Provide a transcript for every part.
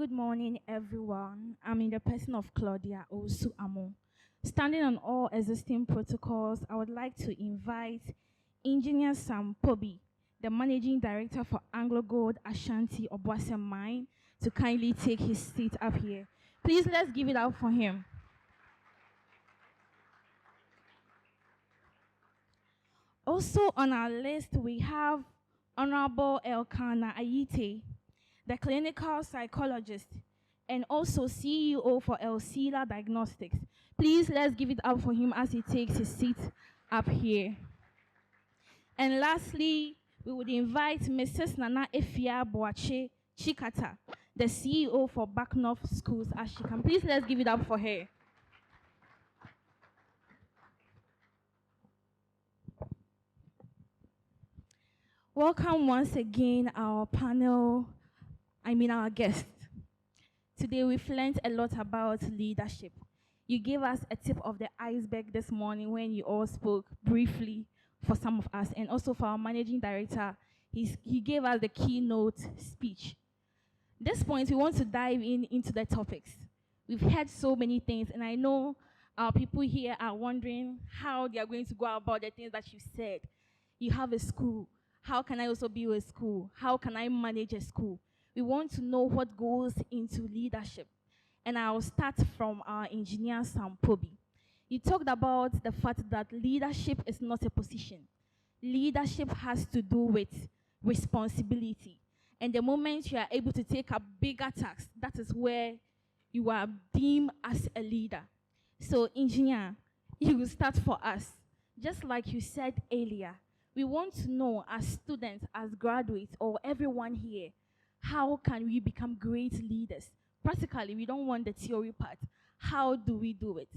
Good morning, everyone. I'm in the person of Claudia Osu Amo. Standing on all existing protocols, I would like to invite Engineer Sam Pobi, the Managing Director for Anglo Gold Ashanti Obuasi Mine, to kindly take his seat up here. Please, let's give it up for him. Also on our list, we have Honorable Elkana Ayite, the clinical psychologist, and also CEO for Elsila Diagnostics. Please, let's give it up for him as he takes his seat up here. And lastly, we would invite Mrs. Nana Efia Boache Chikata, the CEO for Back North Schools, as she can. Please, let's give it up for her. Welcome once again, our panel, our guest. Today we've learned a lot about leadership. You gave us a tip of the iceberg this morning when you all spoke briefly for some of us, and also for our managing director, he gave us the keynote speech. At this point, we want to dive into the topics. We've heard so many things, and I know our people here are wondering how they are going to go about the things that you said. You have a school. How can I also build a school? How can I manage a school? We want to know what goes into leadership. And I'll start from our engineer, Sam Pobi. You talked about the fact that leadership is not a position. Leadership has to do with responsibility. And the moment you are able to take a bigger task, that is where you are deemed as a leader. So, engineer, you will start for us. Just like you said earlier, we want to know as students, as graduates, or everyone here, how can we become great leaders? Practically, we don't want the theory part. How do we do it?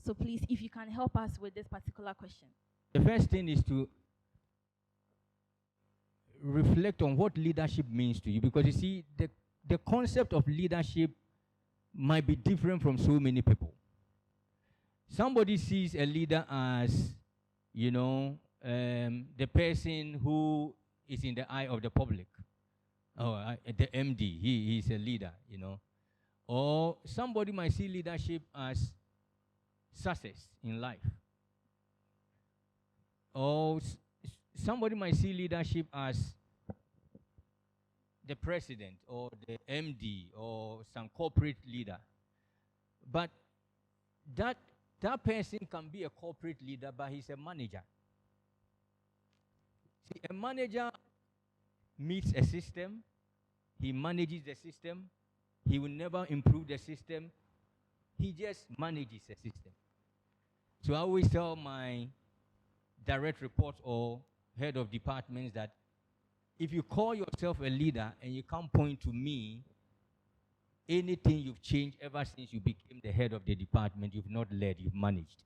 So please, if you can help us with this particular question. The first thing is to reflect on what leadership means to you, because you see, the concept of leadership might be different from so many people. Somebody sees a leader as, the person who is in the eye of the public. The MD, he's a leader, Or somebody might see leadership as success in life. Or somebody might see leadership as the president or the MD or some corporate leader. But that person can be a corporate leader, but he's a manager. See, a manager meets a system, he manages the system, he will never improve the system, he just manages the system. So I always tell my direct reports or head of departments that if you call yourself a leader and you can't point to me anything you've changed ever since you became the head of the department, you've not led, you've managed.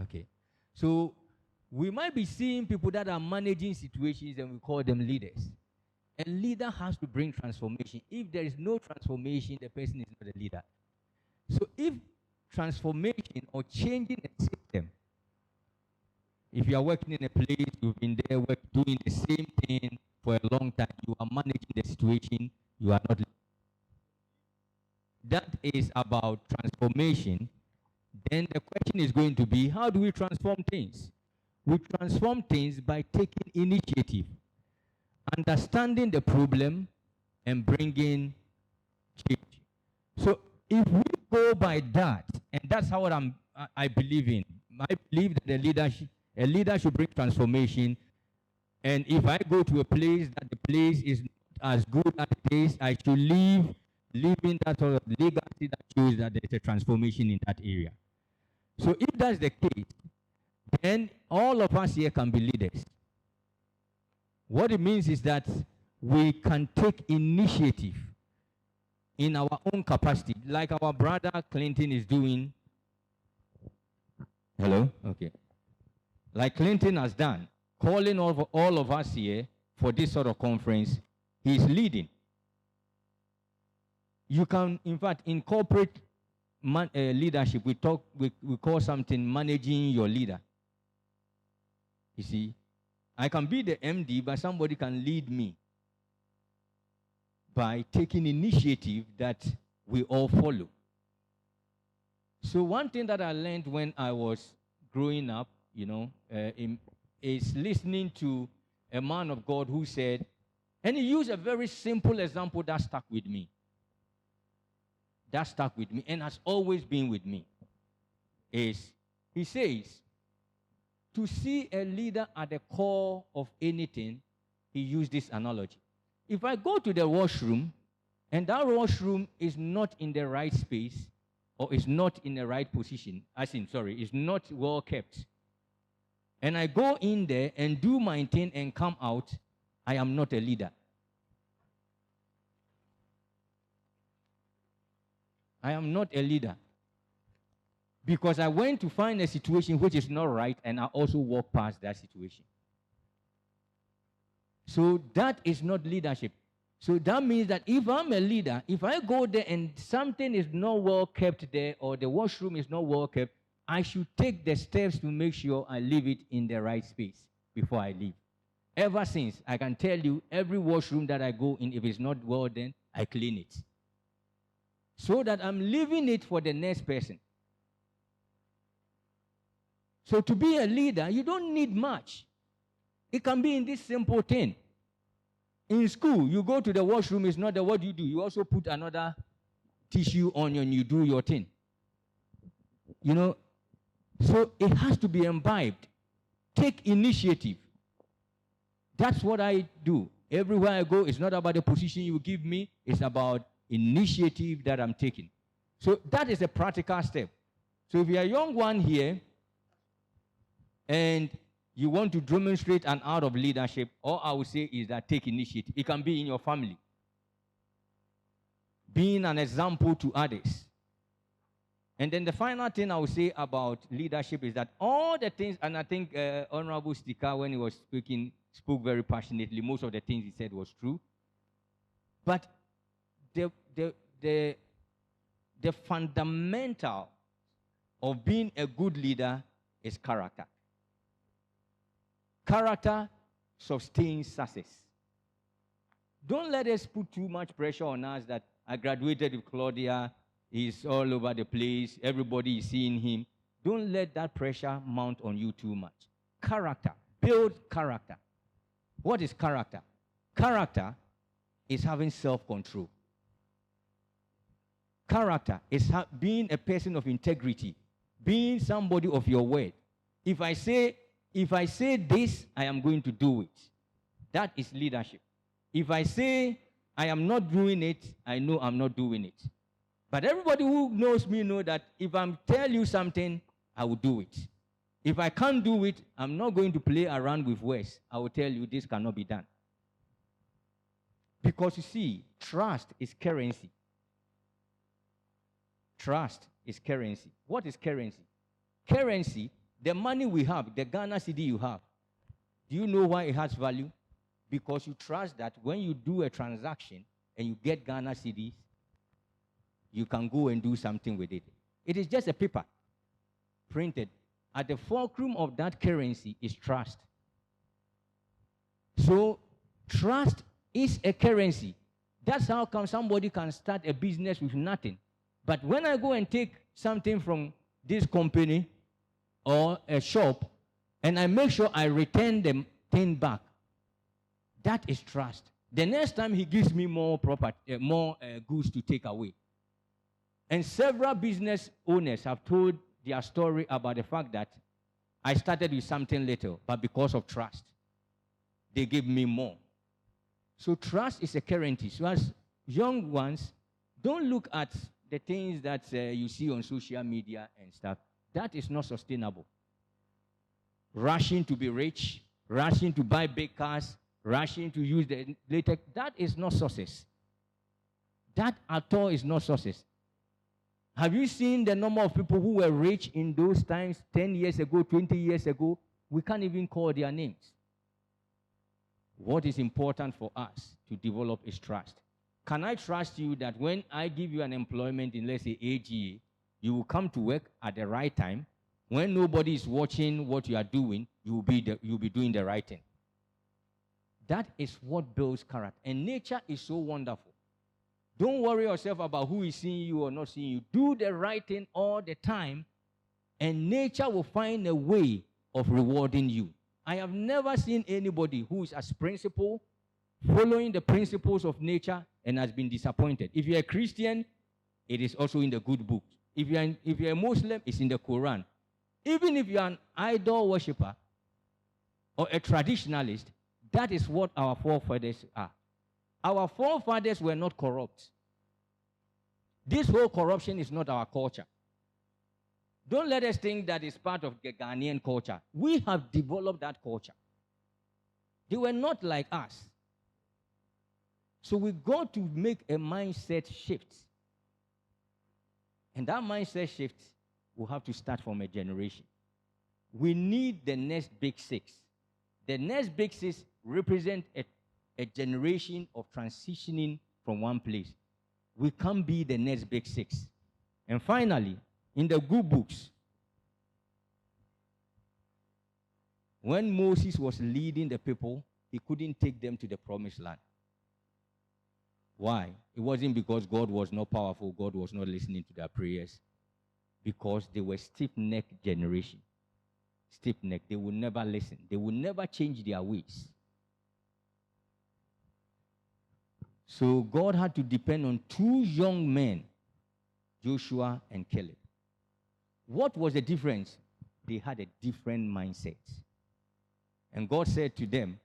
Okay. So we might be seeing people that are managing situations and we call them leaders. A leader has to bring transformation. If there is no transformation, the person is not a leader. So if transformation or changing a system, if you are working in a place, you've been there doing the same thing for a long time, you are managing the situation, you are not. That is about transformation. Then the question is going to be, how do we transform things? We transform things by taking initiative, understanding the problem, and bringing change. So if we go by that, and that's how I believe in. I believe that a leader should bring transformation. And if I go to a place that the place is not as good as it is, I should leaving that sort of legacy that shows that there's a transformation in that area. So if that's the case, then all of us here can be leaders. What it means is that we can take initiative in our own capacity, like our brother Clinton is doing. Hello? Okay. Like Clinton has done, calling all of us here for this sort of conference, he's leading. You can, in fact, incorporate leadership. We call something managing your leader. You see, I can be the MD, but somebody can lead me. by taking initiative that we all follow. So one thing that I learned when I was growing up, is listening to a man of God who said, and he used a very simple example that stuck with me. That stuck with me and has always been with me. He says, to see a leader at the core of anything, he used this analogy. If I go to the washroom and that washroom is not in the right space or is not in the right position, is not well kept, and I go in there and do my thing and come out, I am not a leader. I am not a leader. Because I went to find a situation which is not right, and I also walk past that situation. So that is not leadership. So that means that if I'm a leader, if I go there and something is not well kept there, or the washroom is not well kept, I should take the steps to make sure I leave it in the right space before I leave. Ever since, I can tell you, every washroom that I go in, if it's not well done, I clean it. So that I'm leaving it for the next person. So to be a leader, you don't need much. It can be in this simple thing. In school, you go to the washroom, it's not the what you do. You also put another tissue on and you do your thing. So it has to be imbibed. Take initiative. That's what I do. Everywhere I go, it's not about the position you give me, it's about initiative that I'm taking. So that is a practical step. So if you're a young one here, and you want to demonstrate an art of leadership, all I would say is that take initiative. It can be in your family. Being an example to others. And then the final thing I would say about leadership is that all the things, and I think Honorable Stika, when he was speaking, spoke very passionately. Most of the things he said was true. But the fundamental of being a good leader is character. Character sustains success. Don't let us put too much pressure on us that I graduated with Claudia, he's all over the place, everybody is seeing him. Don't let that pressure mount on you too much. Character. Build character. What is character? Character is having self-control. Character is being a person of integrity, being somebody of your word. If I say this, I am going to do it. That is leadership. If I say I am not doing it, I know I'm not doing it. But everybody who knows me know that if I tell you something, I will do it. If I can't do it, I'm not going to play around with words. I will tell you this cannot be done. Because you see, trust is currency. Trust is currency. What is currency? Currency, the money we have, the Ghana cedi you have, do you know why it has value? Because you trust that when you do a transaction and you get Ghana cedis, you can go and do something with it. It is just a paper printed. At the fulcrum of that currency is trust. So trust is a currency. That's how come somebody can start a business with nothing. But when I go and take something from this company or a shop, and I make sure I return the thing back, that is trust. The next time he gives me more property, more goods to take away. And several business owners have told their story about the fact that I started with something little, but because of trust, they gave me more. So trust is a currency. So as young ones, don't look at the things that you see on social media and stuff. That is not sustainable. Rushing to be rich, rushing to buy big cars, rushing to use the latest, that is not success. That at all is not success. Have you seen the number of people who were rich in those times, 10 years ago, 20 years ago? We can't even call their names. What is important for us to develop is trust. Can I trust you that when I give you an employment in, let's say, AGA, you will come to work at the right time? When nobody is watching what you are doing, you'll be doing the right thing. That is what builds character. And nature is so wonderful. Don't worry yourself about who is seeing you or not seeing you. Do the right thing all the time, and nature will find a way of rewarding you. I have never seen anybody who is as principled, following the principles of nature, and has been disappointed. If you're a Christian, it is also in the good book. If you're a Muslim, it's in the Quran. Even if you're an idol worshiper or a traditionalist, that is what our forefathers are. Our forefathers were not corrupt. This whole corruption is not our culture. Don't let us think that it's part of the Ghanaian culture. We have developed that culture. They were not like us. So we got to make a mindset shift. And that mindset shift will have to start from a generation. We need the next big six. The next big six represent a generation of transitioning from one place. We can't be the next big six. And finally, in the good books, when Moses was leading the people, he couldn't take them to the promised land. Why? It wasn't because God was not powerful, God was not listening to their prayers. Because they were stiff-necked generation. Stiff-necked. They would never listen. They would never change their ways. So God had to depend on two young men, Joshua and Caleb. What was the difference? They had a different mindset. And God said to them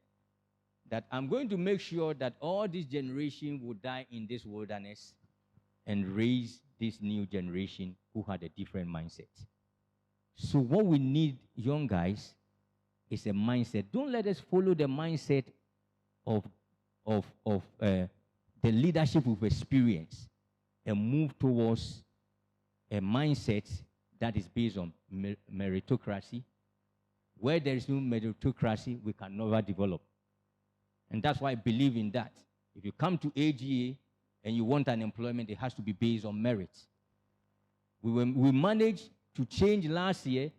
that I'm going to make sure that all this generation will die in this wilderness and raise this new generation who had a different mindset. So what we need, young guys, is a mindset. Don't let us follow the mindset of the leadership with experience and move towards a mindset that is based on meritocracy. Where there is no meritocracy, we can never develop. And that's why I believe in that. If you come to AGA and you want an employment, it has to be based on merit. We managed to change last year,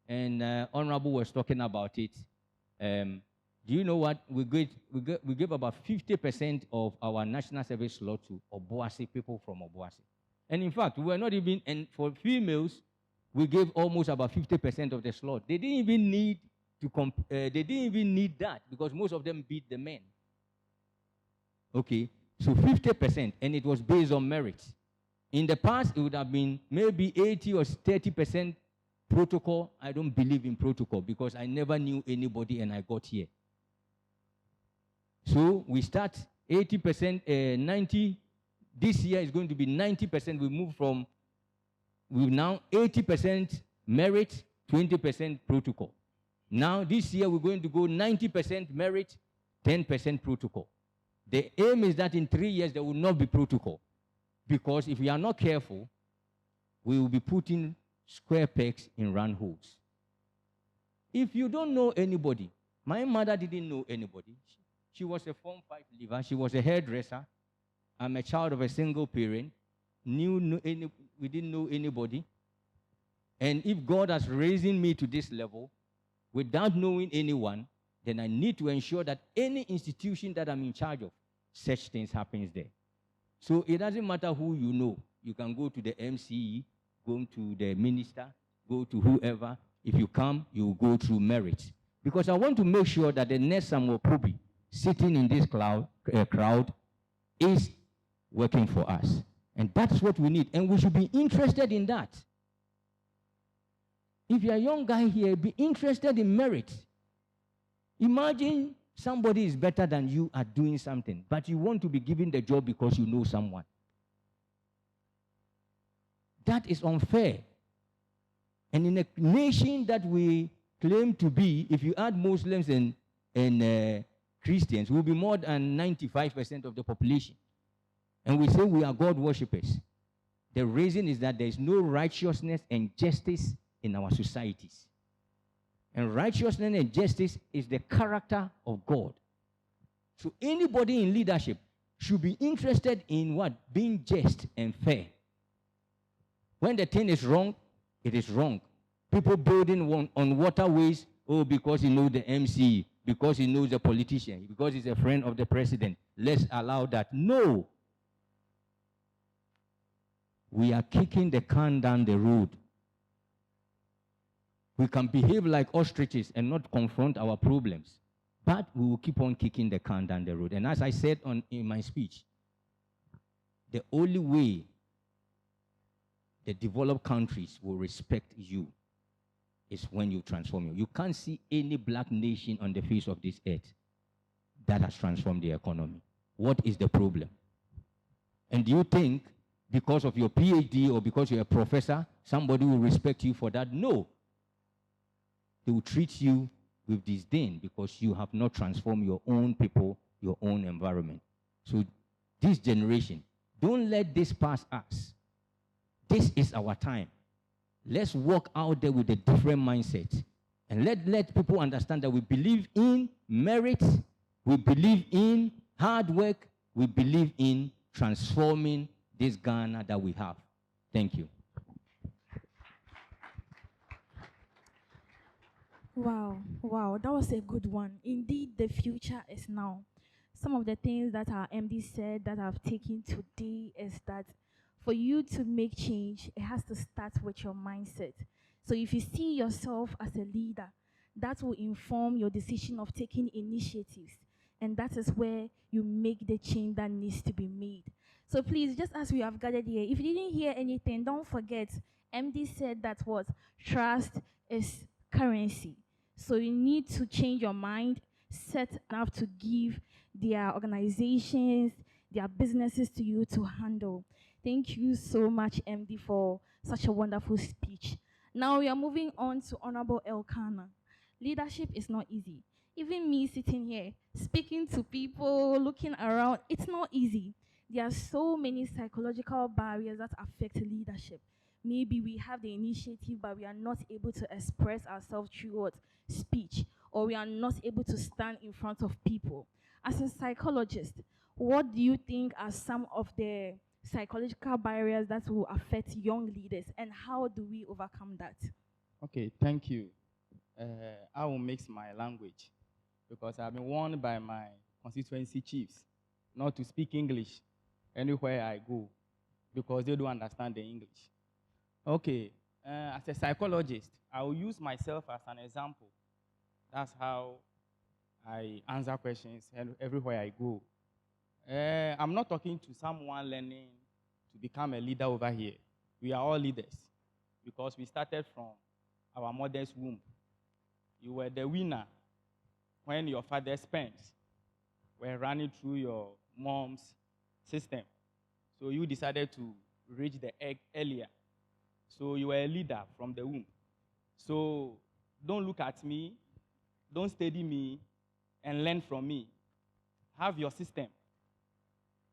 and Honorable was talking about it. Do you know what? We gave about 50% of our national service slot to Obuasi, people from Obuasi. And in fact, we were not even, and for females, we gave almost about 50% of the slot. They didn't even need they didn't even need that because most of them beat the men. Okay, so 50%, and it was based on merit. In the past, it would have been maybe 80 or 30% protocol. I don't believe in protocol because I never knew anybody and I got here. So we start 80%, 90. This year is going to be 90%. We've now 80% merit, 20% protocol. Now this year we're going to go 90% merit, 10% protocol. The aim is that in 3 years there will not be protocol. Because if we are not careful, we will be putting square pegs in round holes. If you don't know anybody, my mother didn't know anybody. She was a Form 5 leaver. She was a hairdresser. I'm a child of a single parent. We didn't know anybody. And if God has raised me to this level, without knowing anyone, then I need to ensure that any institution that I'm in charge of, such things happens there. So it doesn't matter who you know. You can go to the MCE, go to the minister, go to whoever. If you come, you go through merit. Because I want to make sure that the next Samuel Kobe sitting in this crowd is working for us. And that's what we need. And we should be interested in that. If you're a young guy here, be interested in merit. Imagine somebody is better than you at doing something, but you want to be given the job because you know someone. That is unfair. And in a nation that we claim to be, if you add Muslims and Christians, we'll be more than 95% of the population. And we say we are God worshippers. The reason is that there is no righteousness and justice in our societies. And righteousness and justice is the character of God. So anybody in leadership should be interested in what? Being just and fair. When the thing is wrong, it is wrong. People building on waterways, because he knows the MC, because he knows the politician, because he's a friend of the president. Let's allow that. No. we are kicking the can down the road. We can behave like ostriches and not confront our problems, but we will keep on kicking the can down the road. And as I said in my speech, the only way the developed countries will respect you is when you transform you. You can't see any black nation on the face of this earth that has transformed the economy. What is the problem? And do you think because of your PhD or because you're a professor, somebody will respect you for that? No. They will treat you with disdain because you have not transformed your own people, your own environment. So this generation, don't let this pass us. This is our time. Let's walk out there with a different mindset. And let people understand that we believe in merit, we believe in hard work, we believe in transforming this Ghana that we have. Thank you. Wow, that was a good one. Indeed, the future is now. Some of the things that our MD said that I've taken today is that for you to make change, it has to start with your mindset. So if you see yourself as a leader, that will inform your decision of taking initiatives. And that is where you make the change that needs to be made. So please, just as we have gathered here, if you didn't hear anything, don't forget, MD said that what? Trust is currency. So you need to change your mind, set enough to give their organizations, their businesses to you to handle. Thank you so much, MD, for such a wonderful speech. Now we are moving on to Honorable Elkanah. Leadership is not easy. Even me sitting here, speaking to people, looking around, it's not easy. There are so many psychological barriers that affect leadership. Maybe we have the initiative, but we are not able to express ourselves through what? Speech, or we are not able to stand in front of people. As a psychologist, what do you think are some of the psychological barriers that will affect young leaders, and how do we overcome that? Okay, thank you. I will mix my language because I've been warned by my constituency chiefs not to speak English anywhere I go because they don't understand the English. Okay, as a psychologist, I will use myself as an example. That's how I answer questions everywhere I go. I'm not talking to someone learning to become a leader over here. We are all leaders because we started from our mother's womb. You were the winner when your father's sperms were running through your mom's system. So you decided to reach the egg earlier. So you were a leader from the womb. So don't look at me, don't study me, and learn from me. Have your system.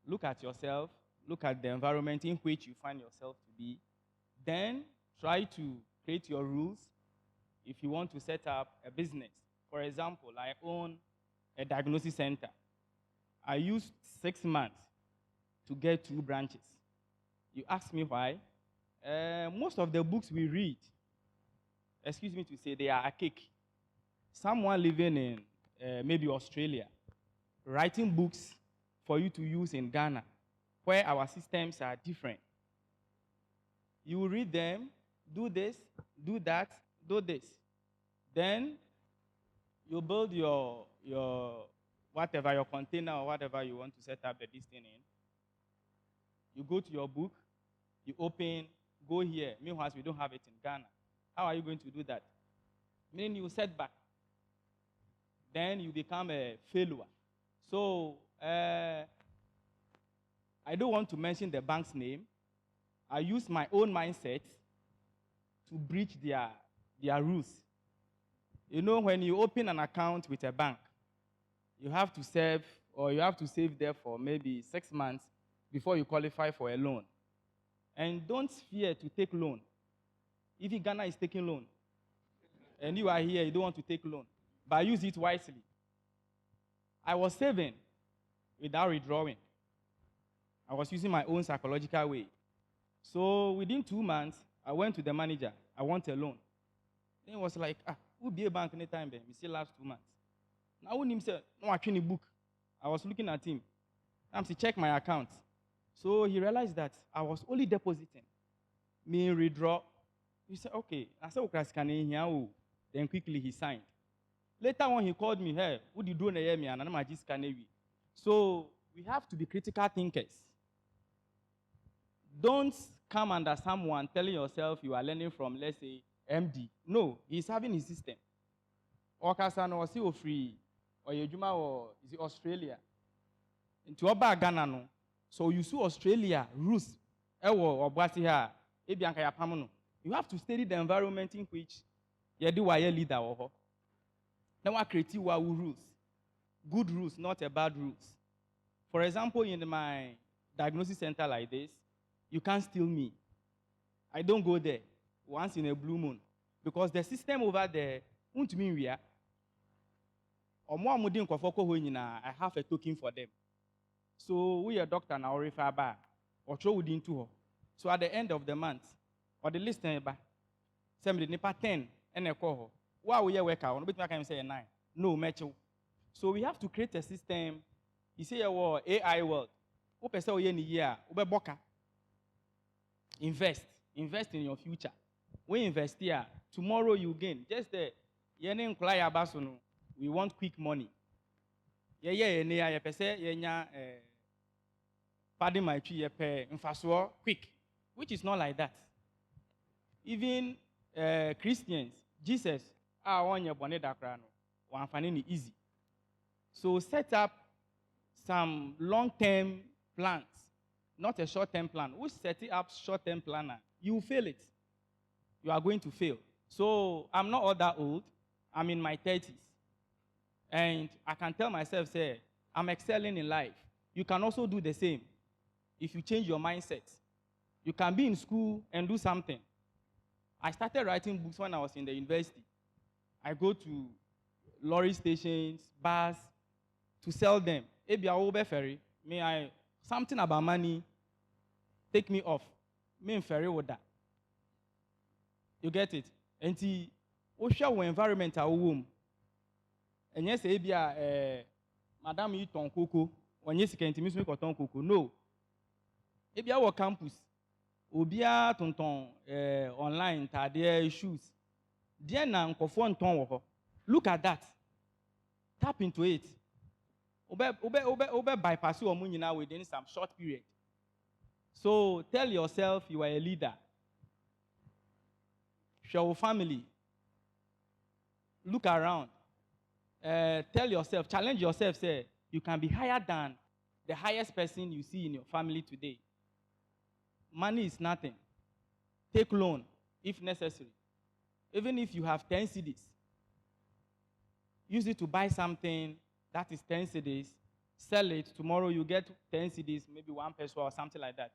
Look at yourself, look at the environment in which you find yourself to be. Then try to create your rules if you want to set up a business. For example, I own a diagnosis center. I used 6 months to get 2 branches. You ask me why? Most of the books we read, excuse me to say, they are archaic. Someone living in maybe Australia, writing books for you to use in Ghana, where our systems are different. You read them, do this, do that, do this. Then you build your whatever, your container or whatever you want to set up the this thing in. You go to your book, you open, go here. Meanwhile, we don't have it in Ghana. How are you going to do that? Meaning you set back. Then you become a failure. So I don't want to mention the bank's name. I use my own mindset to breach their rules. You know, when you open an account with a bank, you have to save, or you have to save there for maybe 6 months before you qualify for a loan. And don't fear to take loan. If Ghana is taking loan, and you are here, you don't want to take loan, but use it wisely. I was saving without withdrawing. I was using my own psychological way. So within 2 months, I went to the manager. I want a loan. Then he was like, we'll be a bank anytime, then. We still last 2 months. Now when he said, no, I can't book. I was looking at him. I'm saying, check my account. So he realized that I was only depositing. Me redraw. He said, okay. I said, okay, scanning here. Then quickly he signed. Later on, he called me, hey, what do you do in the and I'm just scanning. So we have to be critical thinkers. Don't come under someone telling yourself you are learning from, let's say, MD. No, he's having his system. Or Kasano or CEO free, or Yejuma or is it Australia? Into Oba Ghana no. So you see Australia, rules, or Obuasi here, Ebianka Yapamono. You have to study the environment in which you do a leader or now I create rules. Good rules, not a bad rules. For example, in my diagnosis center like this, you can't steal me. I don't go there once in a blue moon. Because the system over there, won't mean we are. Or more I have a token for them. So we are doctor now refer back or throw it into her. So at the end of the month, or the list number, somebody nipa 10 and a call. Why we are work out? I can say 9. No match. So we have to create a system. You say our AI world. Open say we year. Ube boka. Invest in your future. We invest here. Tomorrow you gain. Just the we want quick money. Pardon my tree, quick, which is not like that. Even Christians, Jesus, one easy. So set up some long-term plans, not a short-term plan. Who's setting up short-term planner? You will fail it. You are going to fail. So I'm not all that old. I'm in my 30s. And I can tell myself, say, I'm excelling in life. You can also do the same if you change your mindset. You can be in school and do something. I started writing books when I was in the university. I go to lorry stations, bars, to sell them. Maybe I will be ferry. Something about money, take me off. Me and ferry with that. You get it? And the ocean environment at home. And yes, Madam, you ton cocoa. When you can intimate me ton cocoa. No. If you our campus, Obia tonton online, their shoes. Dear nan kofon ton. Look at that. Tap into it. Obe bypass your money now within some short period. So tell yourself you are a leader. Show your family. Look around. Tell yourself, challenge yourself, say, you can be higher than the highest person you see in your family today. Money is nothing. Take loan if necessary. Even if you have 10 CDs, use it to buy something that is 10 CDs, sell it, tomorrow you get 10 CDs, maybe 1 peso or something like that.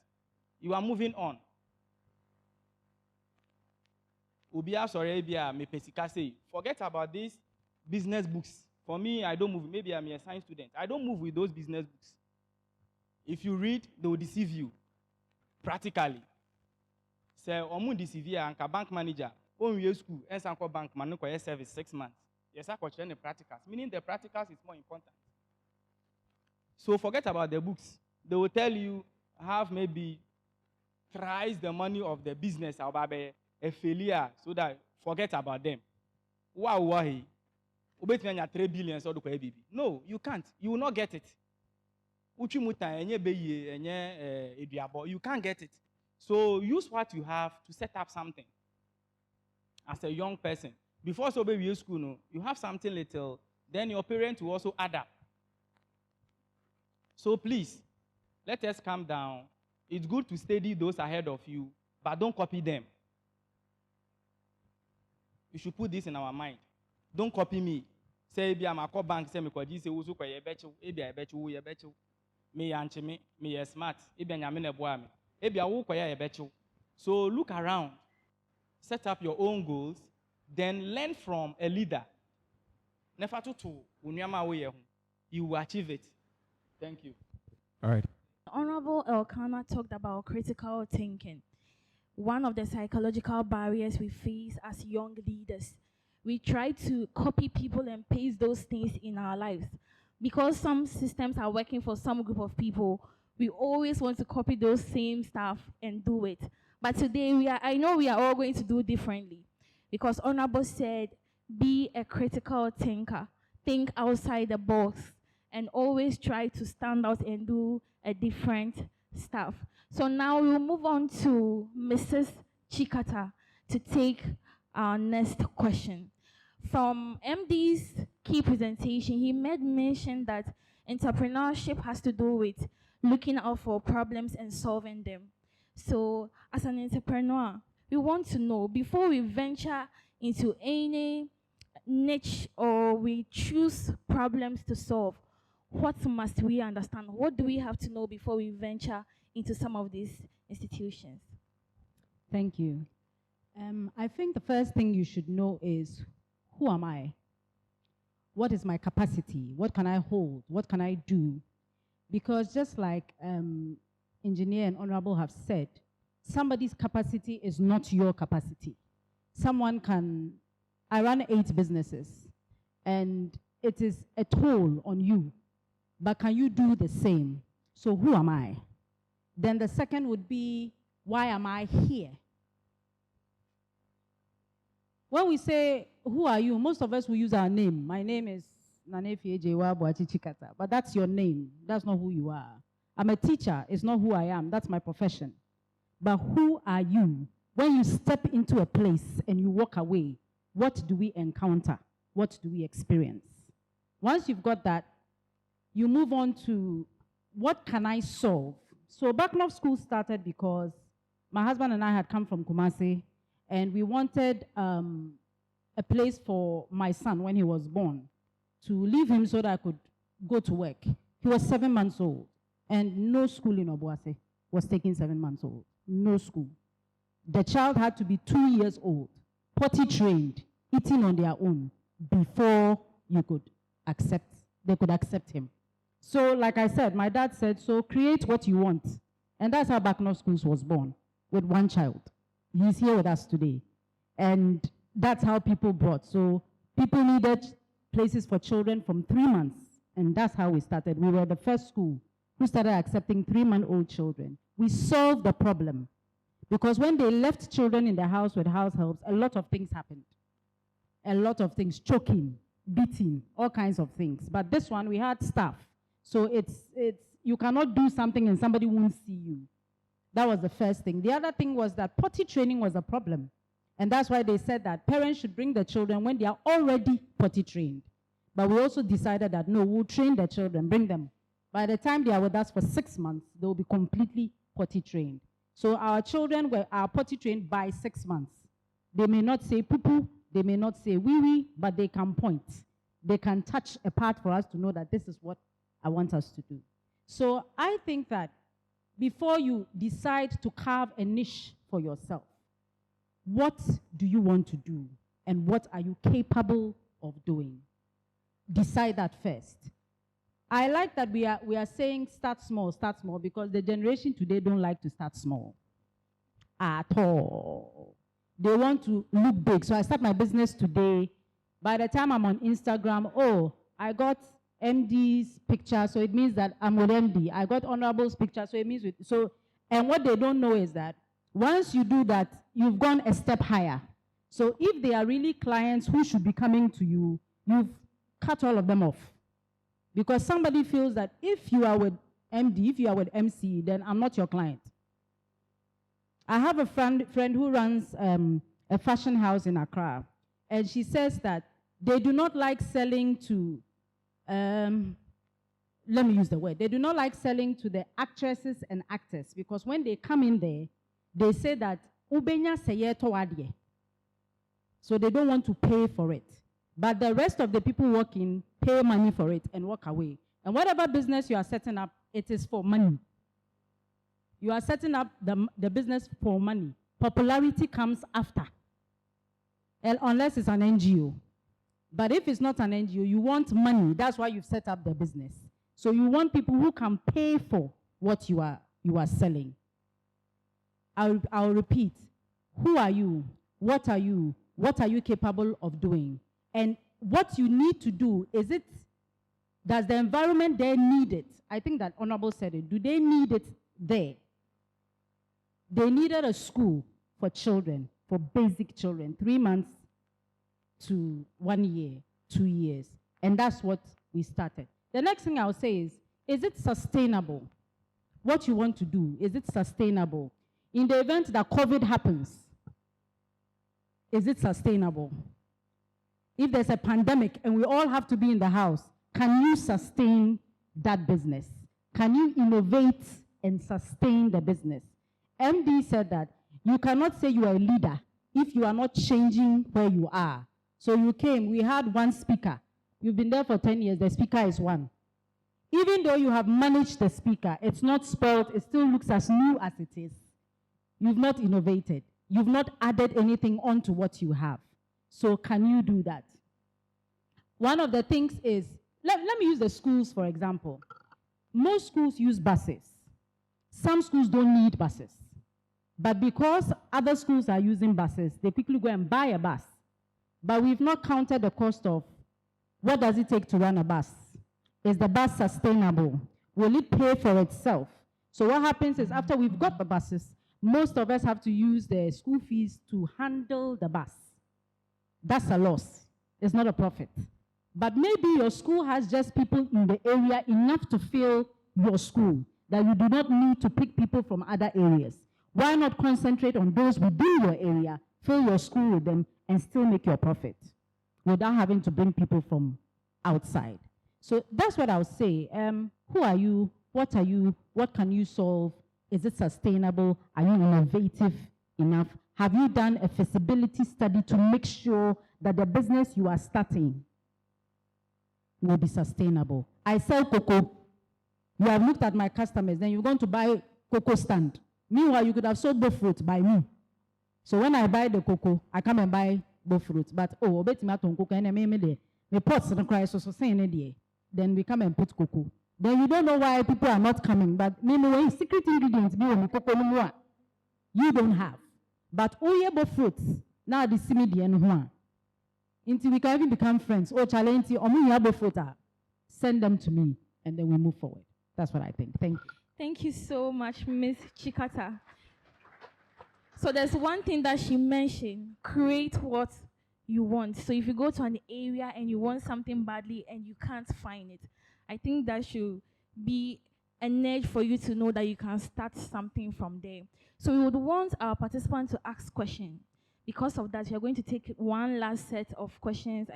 You are moving on. Forget about this business books. For me, I don't move. Maybe I'm a science student. I don't move with those business books. If you read, they will deceive you. Practically. Say, omu deceive you, anka bank manager. On your school, and sanko bank man no service 6 months. Yes, I coach the practicals. Meaning the practicals is more important. So forget about the books. They will tell you have maybe thrice the money of the business about a failure, so that forget about them. Wow, 3 billion. No, you can't. You will not get it. You can't get it. So use what you have to set up something. As a young person, before so baby school, no, you have something little, then your parents will also add up. So please, let us calm down. It's good to study those ahead of you, but don't copy them. You should put this in our mind. Don't copy me. Say, "Be I'm a call bank. Say me kwa say usu kwa yebechu. Ebi yebechu, yebechu. Me yanchi me ye smart. Ebi anyamine boa me. Ebi awu kwa yebechu." So look around, set up your own goals, then learn from a leader. Never to unyama we you will achieve it. Thank you. All right. Honorable Elkanah talked about critical thinking. One of the psychological barriers we face as young leaders. We try to copy people and paste those things in our lives. Because some systems are working for some group of people, we always want to copy those same stuff and do it. But today, I know we are all going to do differently, because Honorable said, be a critical thinker, think outside the box, and always try to stand out and do a different stuff. So now we'll move on to Mrs. Chikata to take our next question. From MD's key presentation, he made mention that entrepreneurship has to do with looking out for problems and solving them. So as an entrepreneur, we want to know, before we venture into any niche or we choose problems to solve, what must we understand? What do we have to know before we venture into some of these institutions? Thank you. I think the first thing you should know is, who am I? What is my capacity? What can I hold? What can I do? Because just like Engineer and Honorable have said, somebody's capacity is not your capacity. I run 8 businesses, and it is a toll on you, but can you do the same? So who am I? Then the second would be, why am I here? When we say, who are you? Most of us will use our name. My name is Nanefi Ejewa Obuasi Chikata, but that's your name. That's not who you are. I'm a teacher. It's not who I am. That's my profession. But who are you? When you step into a place and you walk away, what do we encounter? What do we experience? Once you've got that, you move on to, what can I solve? So Backnov School started because my husband and I had come from Kumasi, and we wanted a place for my son when he was born, to leave him so that I could go to work. He was 7 months old, and no school in Obuasi was taking 7 months old. No school. The child had to be 2 years old, potty trained, eating on their own, before they could accept him. So like I said, my dad said, so create what you want. And that's how Backnov Schools was born, with one child. He's here with us today. And that's how people brought. So people needed places for children from 3 months. And that's how we started. We were the first school who started accepting 3-month-old children. We solved the problem. Because when they left children in the house with house helps, a lot of things happened. A lot of things, choking, beating, all kinds of things. But this one, we had staff. So you cannot do something and somebody won't see you. That was the first thing. The other thing was that potty training was a problem. And that's why they said that parents should bring the children when they are already potty trained. But we also decided that, no, we'll train the children, bring them. By the time they are with us for 6 months, they will be completely potty trained. So our children are potty trained by 6 months. They may not say poo-poo, they may not say wee-wee, but they can point. They can touch a part for us to know that this is what I want us to do. So I think that before you decide to carve a niche for yourself, what do you want to do and what are you capable of doing? Decide that first. I like that we are saying start small, because the generation today don't like to start small at all. They want to look big. So I start my business today. By the time I'm on Instagram, oh, I got MD's picture, so it means that I'm with MD. I got Honorable's picture, so it means and what they don't know is that once you do that, you've gone a step higher. So if they are really clients who should be coming to you, you've cut all of them off. Because somebody feels that if you are with MD, if you are with MC, then I'm not your client. I have a friend who runs a fashion house in Accra, and she says that they do not like selling to, let me use the word, they do not like selling to the actresses and actors, because when they come in there, they say that, Ubenya seye to adye. So they don't want to pay for it. But the rest of the people working pay money for it and walk away. And whatever business you are setting up, it is for money. You are setting up the business for money. Popularity comes after, unless it's an NGO. But if it's not an NGO, you want money. That's why you've set up the business. So you want people who can pay for what you are selling. I'll repeat. Who are you? What are you? What are you capable of doing? And what you need to do, does the environment there need it? I think that Honorable said it. Do they need it there? They needed a school for children, for basic children, 3 months to 1 year, 2 years. And that's what we started. The next thing I'll say is it sustainable? What you want to do, is it sustainable? In the event that COVID happens, is it sustainable? If there's a pandemic and we all have to be in the house, can you sustain that business? Can you innovate and sustain the business? MD said that you cannot say you are a leader if you are not changing where you are. So you came, we had one speaker. You've been there for 10 years, the speaker is one. Even though you have managed the speaker, it's not spoiled, it still looks as new as it is. You've not innovated. You've not added anything onto what you have. So can you do that? One of the things is, let me use the schools for example. Most schools use buses. Some schools don't need buses. But because other schools are using buses, they quickly go and buy a bus. But we've not counted the cost of what does it take to run a bus? Is the bus sustainable? Will it pay for itself? So what happens is after we've got the buses, most of us have to use the school fees to handle the bus. That's a loss. It's not a profit. But maybe your school has just people in the area enough to fill your school, that you do not need to pick people from other areas. Why not concentrate on those within your area, fill your school with them, and still make your profit without having to bring people from outside? So that's what I would say. Who are you? What are you? What can you solve? Is it sustainable? Are you innovative enough? Have you done a feasibility study to make sure that the business you are starting will be sustainable? I sell cocoa. You have looked at my customers, then you're going to buy cocoa stand. Meanwhile, you could have sold both fruits by me. So when I buy the cocoa, I come and buy both fruits. But cocoa and me pots and cry so saying then we come and put cocoa. Then you don't know why people are not coming. But meanwhile, secret ingredients be on the cocoa you don't have. But both fruits now the simidi and one. Until we can even become friends. Oh, challenge send them to me, and then we move forward. That's what I think. Thank you. Thank you so much, Ms. Chikata. So there's one thing that she mentioned, create what you want. So if you go to an area and you want something badly and you can't find it, I think that should be an edge for you to know that you can start something from there. So we would want our participants to ask questions. Because of that, we are going to take one last set of questions,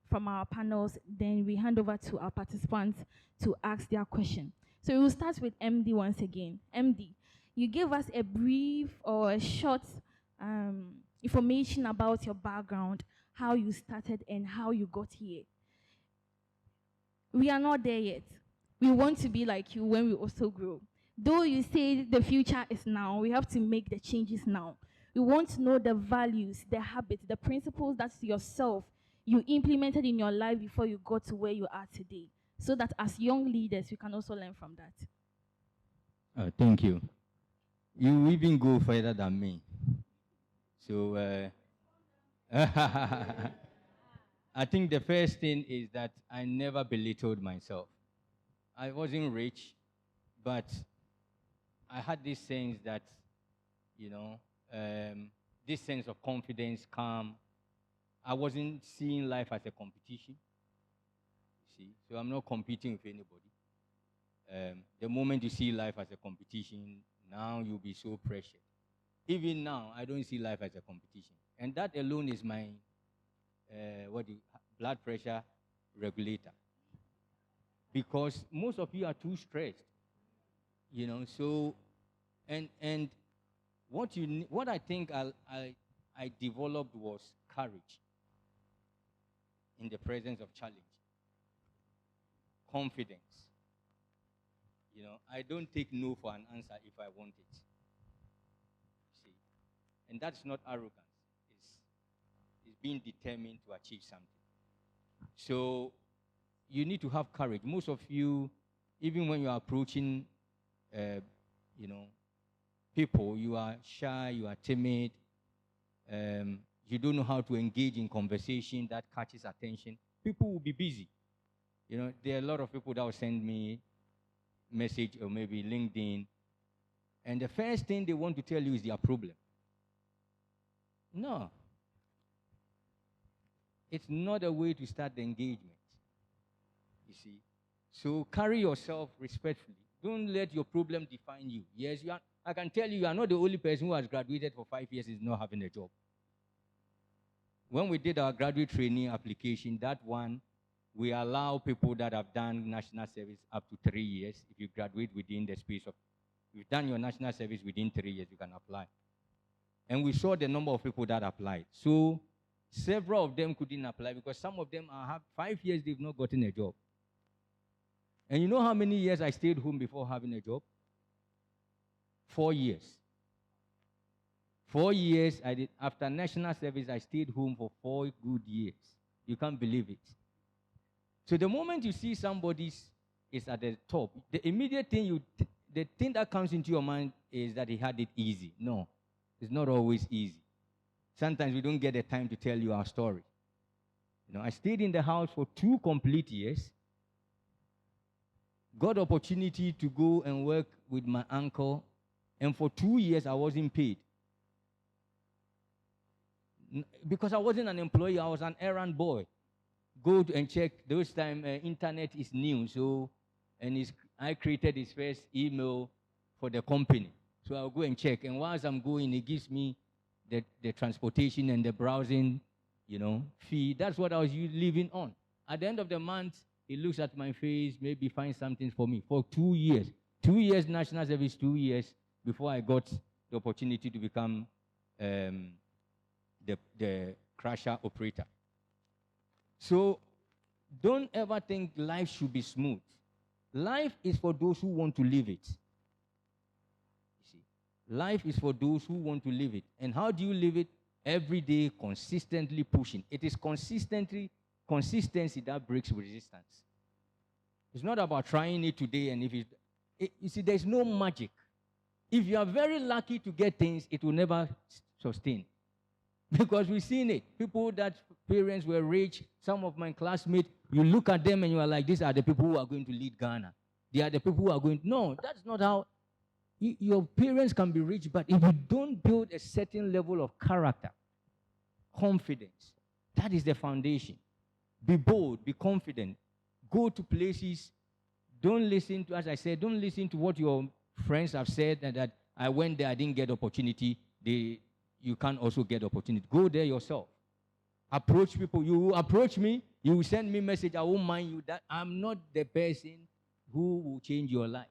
from our panels, then we hand over to our participants to ask their question. So we will start with MD once again. MD, you gave us a brief or a short information about your background, how you started and how you got here. We are not there yet. We want to be like you when we also grow. Though you say the future is now, we have to make the changes now. We want to know the values, the habits, the principles that yourself you implemented in your life before you got to where you are today, so that as young leaders, you can also learn from that. Thank you. You even go further than me. So I think the first thing is that I never belittled myself. I wasn't rich, but I had this sense that, this sense of confidence, calm. I wasn't seeing life as a competition. See, so I'm not competing with anybody. The moment you see life as a competition, now you'll be so pressured. Even now, I don't see life as a competition. And that alone is my blood pressure regulator. Because most of you are too stressed. So, and what I think I developed was courage in the presence of challenge. Confidence. I don't take no for an answer if I want it. See? And that's not arrogance. It's being determined to achieve something. So you need to have courage. Most of you, even when you are approaching, people, you are shy, you are timid, you don't know how to engage in conversation that catches attention. People will be busy. There are a lot of people that will send me message or maybe LinkedIn, And the first thing they want to tell you is their problem. No. It's not a way to start the engagement. You see? So carry yourself respectfully. Don't let your problem define you. Yes, I can tell you are not the only person who has graduated for 5 years is not having a job. When we did our graduate training application, that one, we allow people that have done national service up to 3 years. If you graduate within the space of, you've done your national service within 3 years, you can apply. And we saw the number of people that applied. So several of them couldn't apply because some of them have 5 years, they've not gotten a job. And you know how many years I stayed home before having a job? 4 years. 4 years I did. After national service, I stayed home for 4 good years. You can't believe it. So the moment you see somebody is at the top, the immediate thing the thing that comes into your mind is that he had it easy. No, it's not always easy. Sometimes we don't get the time to tell you our story. You know, I stayed in the house for 2 complete years. Got opportunity to go and work with my uncle, and for 2 years I wasn't paid. Because I wasn't an employee, I was an errand boy. Go and check. Those time internet is new, so I created his first email for the company. So I'll go and check, and whilst I'm going, it gives me the transportation and the browsing, fee. That's what I was living on. At the end of the month, he looks at my face, maybe finds something for me. For 2 years. 2 years national service, 2 years before I got the opportunity to become the crusher operator. So don't ever think life should be smooth. Life is for those who want to live it. You see, life is for those who want to live it. And how do you live it? Every day, consistently pushing. It is consistency that breaks resistance. It's not about trying it today and you see, there's no magic. If you are very lucky to get things, it will never sustain. Because we've seen it. People that parents were rich, some of my classmates, you look at them and you are like, these are the people who are going to lead Ghana. They are the people who are going to... No, that's not how... Your parents can be rich, but if you don't build a certain level of character, confidence, that is the foundation. Be bold, be confident. Go to places. Don't listen to, as I said, don't listen to what your friends have said, that I went there, I didn't get opportunity. You can also get opportunity. Go there yourself. Approach people. You approach me, you send me a message, I won't mind you. That I'm not the person who will change your life.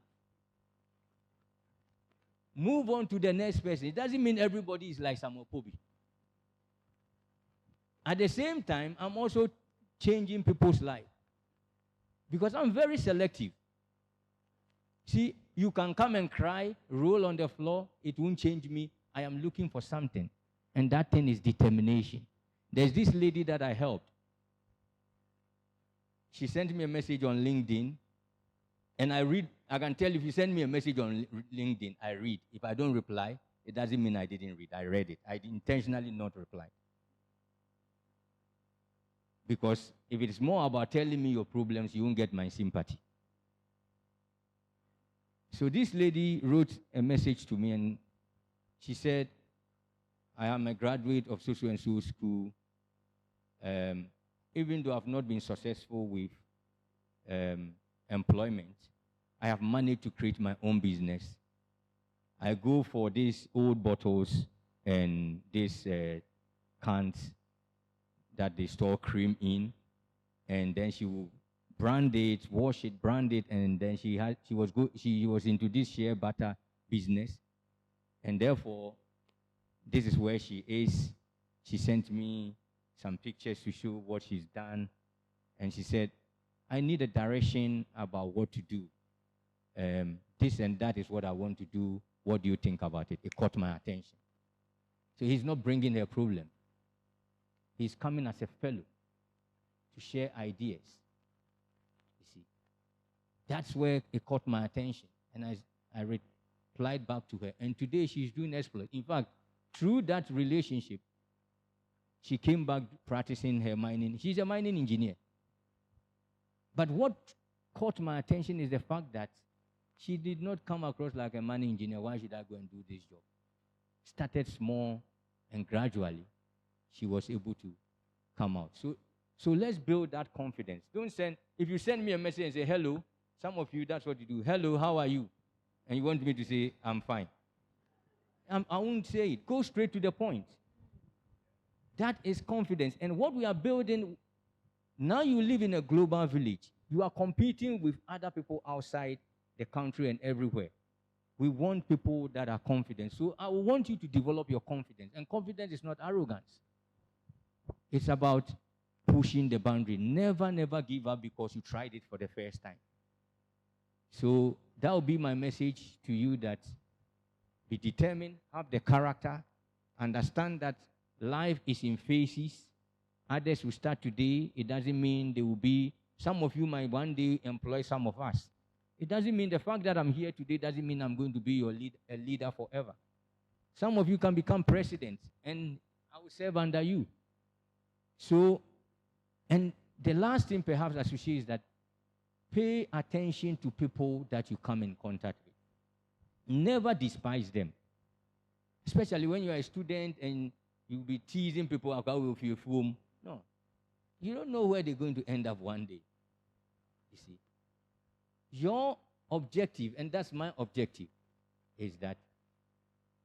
Move on to the next person. It doesn't mean everybody is like Samuel Pobi. At the same time, I'm also changing people's life. Because I'm very selective. See, you can come and cry, roll on the floor, it won't change me. I am looking for something. And that thing is determination. There's this lady that I helped. She sent me a message on LinkedIn. And I read. I can tell if you send me a message on LinkedIn, I read. If I don't reply, it doesn't mean I didn't read. I read it. I intentionally not reply. Because if it is more about telling me your problems, you won't get my sympathy. So this lady wrote a message to me, and she said, I am a graduate of so-and-so school. Even though I've not been successful with employment, I have managed to create my own business. I go for these old bottles and these cans that they store cream in, and then she will brand it, wash it, brand it, and then she was into this shea butter business, and therefore, this is where she is. She sent me some pictures to show what she's done, and she said, I need a direction about what to do. This and that is what I want to do. What do you think about it? It caught my attention. So he's not bringing her problem. He's coming as a fellow to share ideas. You see, that's where it caught my attention. And I replied back to her. And today she's doing exploit. In fact, through that relationship, she came back practicing her mining. She's a mining engineer. But what caught my attention is the fact that She did not come across like a money engineer. Why should I go and do this job? Started small, and gradually, she was able to come out. So let's build that confidence. Don't send, if you send me a message and say, hello, some of you, that's what you do. Hello, how are you? And you want me to say, I'm fine. I won't say it. Go straight to the point. That is confidence. And what we are building, now you live in a global village. You are competing with other people outside the country and everywhere. We want people that are confident. So I want you to develop your confidence. And confidence is not arrogance. It's about pushing the boundary. Never, never give up because you tried it for the first time. So that will be my message to you, that be determined, have the character, understand that life is in phases. Others will start today. It doesn't mean they will be, some of you might one day employ some of us. It doesn't mean the fact that I'm here today doesn't mean I'm going to be your a leader forever. Some of you can become president, and I will serve under you. So, and the last thing perhaps associated is that pay attention to people that you come in contact with. Never despise them. Especially when you are a student and you'll be teasing people about with your phone. No. You don't know where they're going to end up one day. You see. Your objective, and that's my objective, is that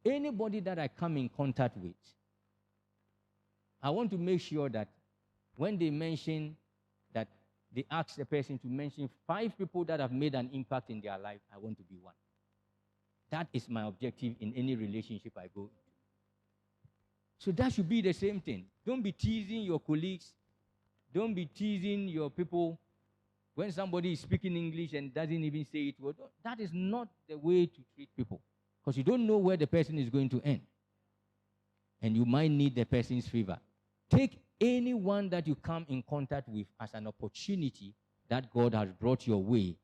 anybody that I come in contact with, I want to make sure that when they mention that they ask the person to mention 5 people that have made an impact in their life, I want to be one. That is my objective in any relationship I go into. So that should be the same thing. Don't be teasing your colleagues. Don't be teasing your people when somebody is speaking English and doesn't even say it well. That is not the way to treat people, because you don't know where the person is going to end. And you might need the person's favor. Take anyone that you come in contact with as an opportunity that God has brought your way.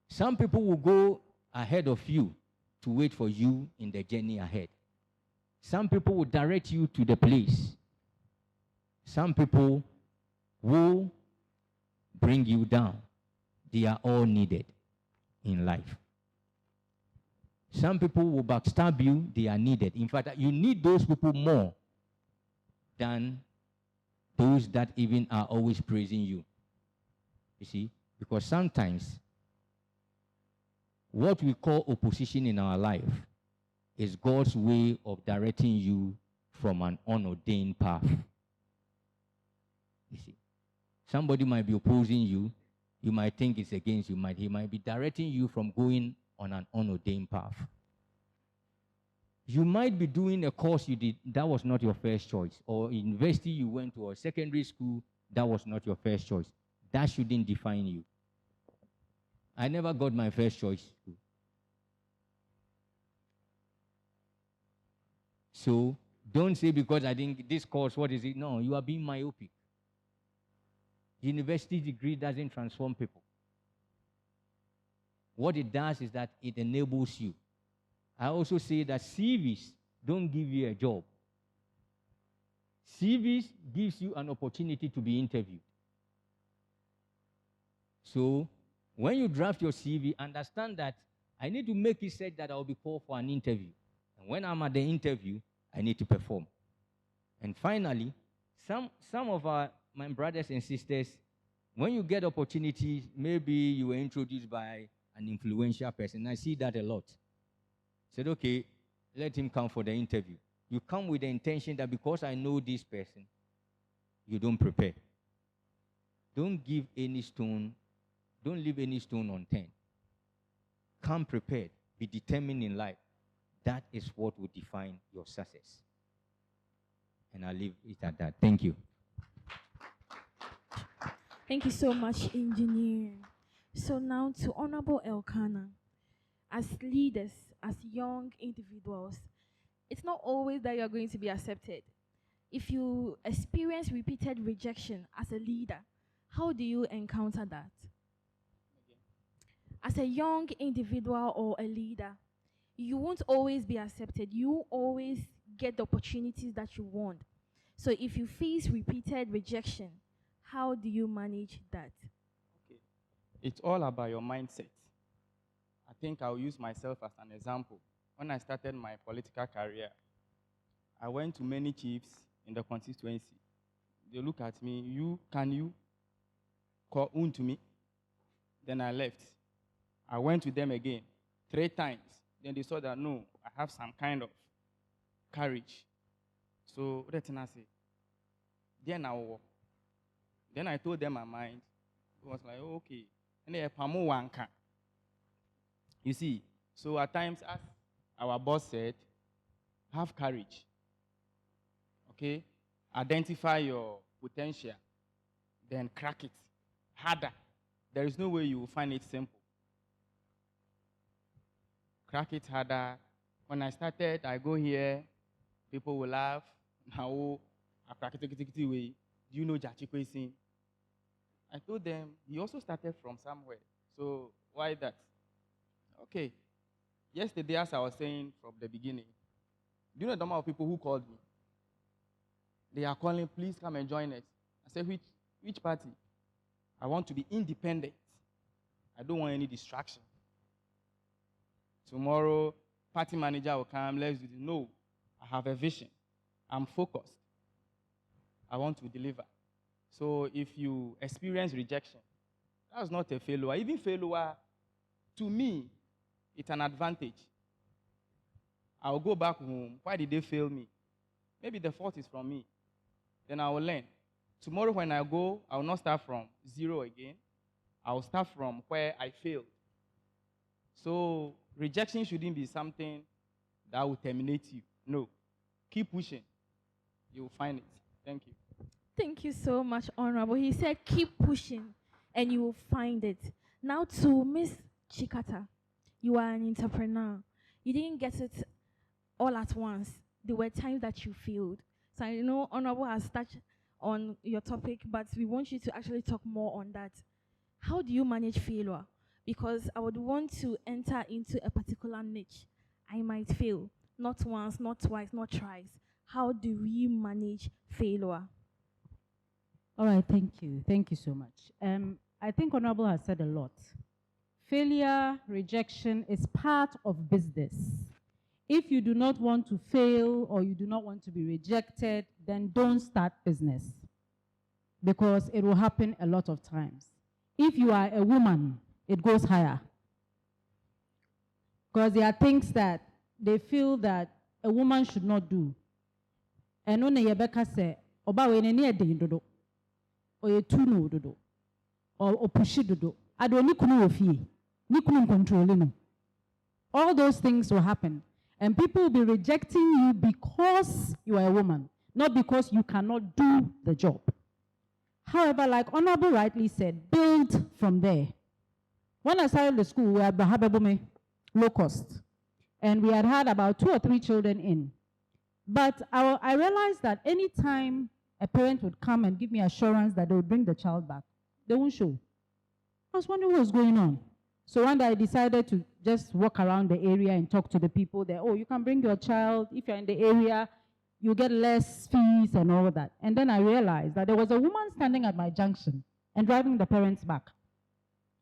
Some people will go ahead of you to wait for you in the journey ahead. Some people will direct you to the place. Some people will bring you down. They are all needed in life. Some people will backstab you. They are needed. In fact, you need those people more than those that even are always praising you. You see? Because sometimes what we call opposition in our life is God's way of directing you from an unordained path. You see? Somebody might be opposing you. You might think it's against you. He might be directing you from going on an unordained path. You might be doing a course you did that was not your first choice, or university you went to, or secondary school that was not your first choice. That shouldn't define you. I never got my first choice school. So don't say because I think this course, what is it? No, you are being myopic. University degree doesn't transform people. What it does is that it enables you. I also say that CVs don't give you a job. CVs gives you an opportunity to be interviewed. So when you draft your CV, understand that I need to make it such that I will be called for an interview. And when I'm at the interview, I need to perform. And finally, some of my brothers and sisters, when you get opportunities, maybe you were introduced by an influential person. I see that a lot. Said, okay, let him come for the interview. You come with the intention that because I know this person, you don't prepare. Don't leave any stone unturned. Come prepared. Be determined in life. That is what will define your success. And I'll leave it at that. Thank you. Thank you so much, Engineer. So now to Honorable Elkanah. As leaders, as young individuals, it's not always that you're going to be accepted. If you experience repeated rejection as a leader, how do you encounter that? As a young individual or a leader, you won't always be accepted. You always get the opportunities that you want. So if you face repeated rejection, how do you manage that? Okay. It's all about your mindset. At think I'll use myself as an example. When I started my political career, I went to many chiefs in the constituency. They look at me, can you call un to me? Then I left. I went to them again 3 times. Then they saw that, no, I have some kind of courage. So, what did I say? Then I told them my mind. It was like, oh, okay. And they wanka. You see, so at times, as our boss said, have courage. Okay? Identify your potential. Then crack it harder. There is no way you will find it simple. Crack it harder. When I started, I go here, people will laugh. Now, I crack it way. Do you know Jachikwe Singh? I told them, he also started from somewhere. So why that? Okay. Yesterday, as I was saying from the beginning, do you know the amount of people who called me? They are calling, please come and join us. I said, which party? I want to be independent. I don't want any distraction. Tomorrow, party manager will come, let's do this. No, I have a vision. I'm focused. I want to deliver. So if you experience rejection, that's not a failure. Even failure, to me, it's an advantage. I'll go back home. Why did they fail me? Maybe the fault is from me. Then I will learn. Tomorrow when I go, I will not start from 0 again. I will start from where I failed. So rejection shouldn't be something that will terminate you. No. Keep pushing. You will find it. Thank you. Thank you so much, Honorable. He said, keep pushing and you will find it. Now to Miss Chikata, you are an entrepreneur. You didn't get it all at once. There were times that you failed. So I know Honorable has touched on your topic, but we want you to actually talk more on that. How do you manage failure? Because I would want to enter into a particular niche. I might fail, not once, not twice, not thrice. How do we manage failure? All right, thank you. Thank you so much. I think Honorable has said a lot. Failure, rejection is part of business. If you do not want to fail or you do not want to be rejected, then don't start business because it will happen a lot of times. If you are a woman, it goes higher because there are things that they feel that a woman should not do. And when Rebecca said, "Oba we neni ede dodo, oye tunu dodo, or pushi dodo, ado ni kunu ofie, ni kunu controlling no." All those things will happen. And people will be rejecting you because you are a woman, not because you cannot do the job. However, like Honorable rightly said, build from there. When I started the school, we had Bahababume, low cost. And we had about 2 or 3 children in. But I realized that any time a parent would come and give me assurance that they would bring the child back, they won't show. I was wondering what was going on. So one day I decided to just walk around the area and talk to the people there. Oh, you can bring your child. If you're in the area, you get less fees and all that. And then I realized that there was a woman standing at my junction and driving the parents back.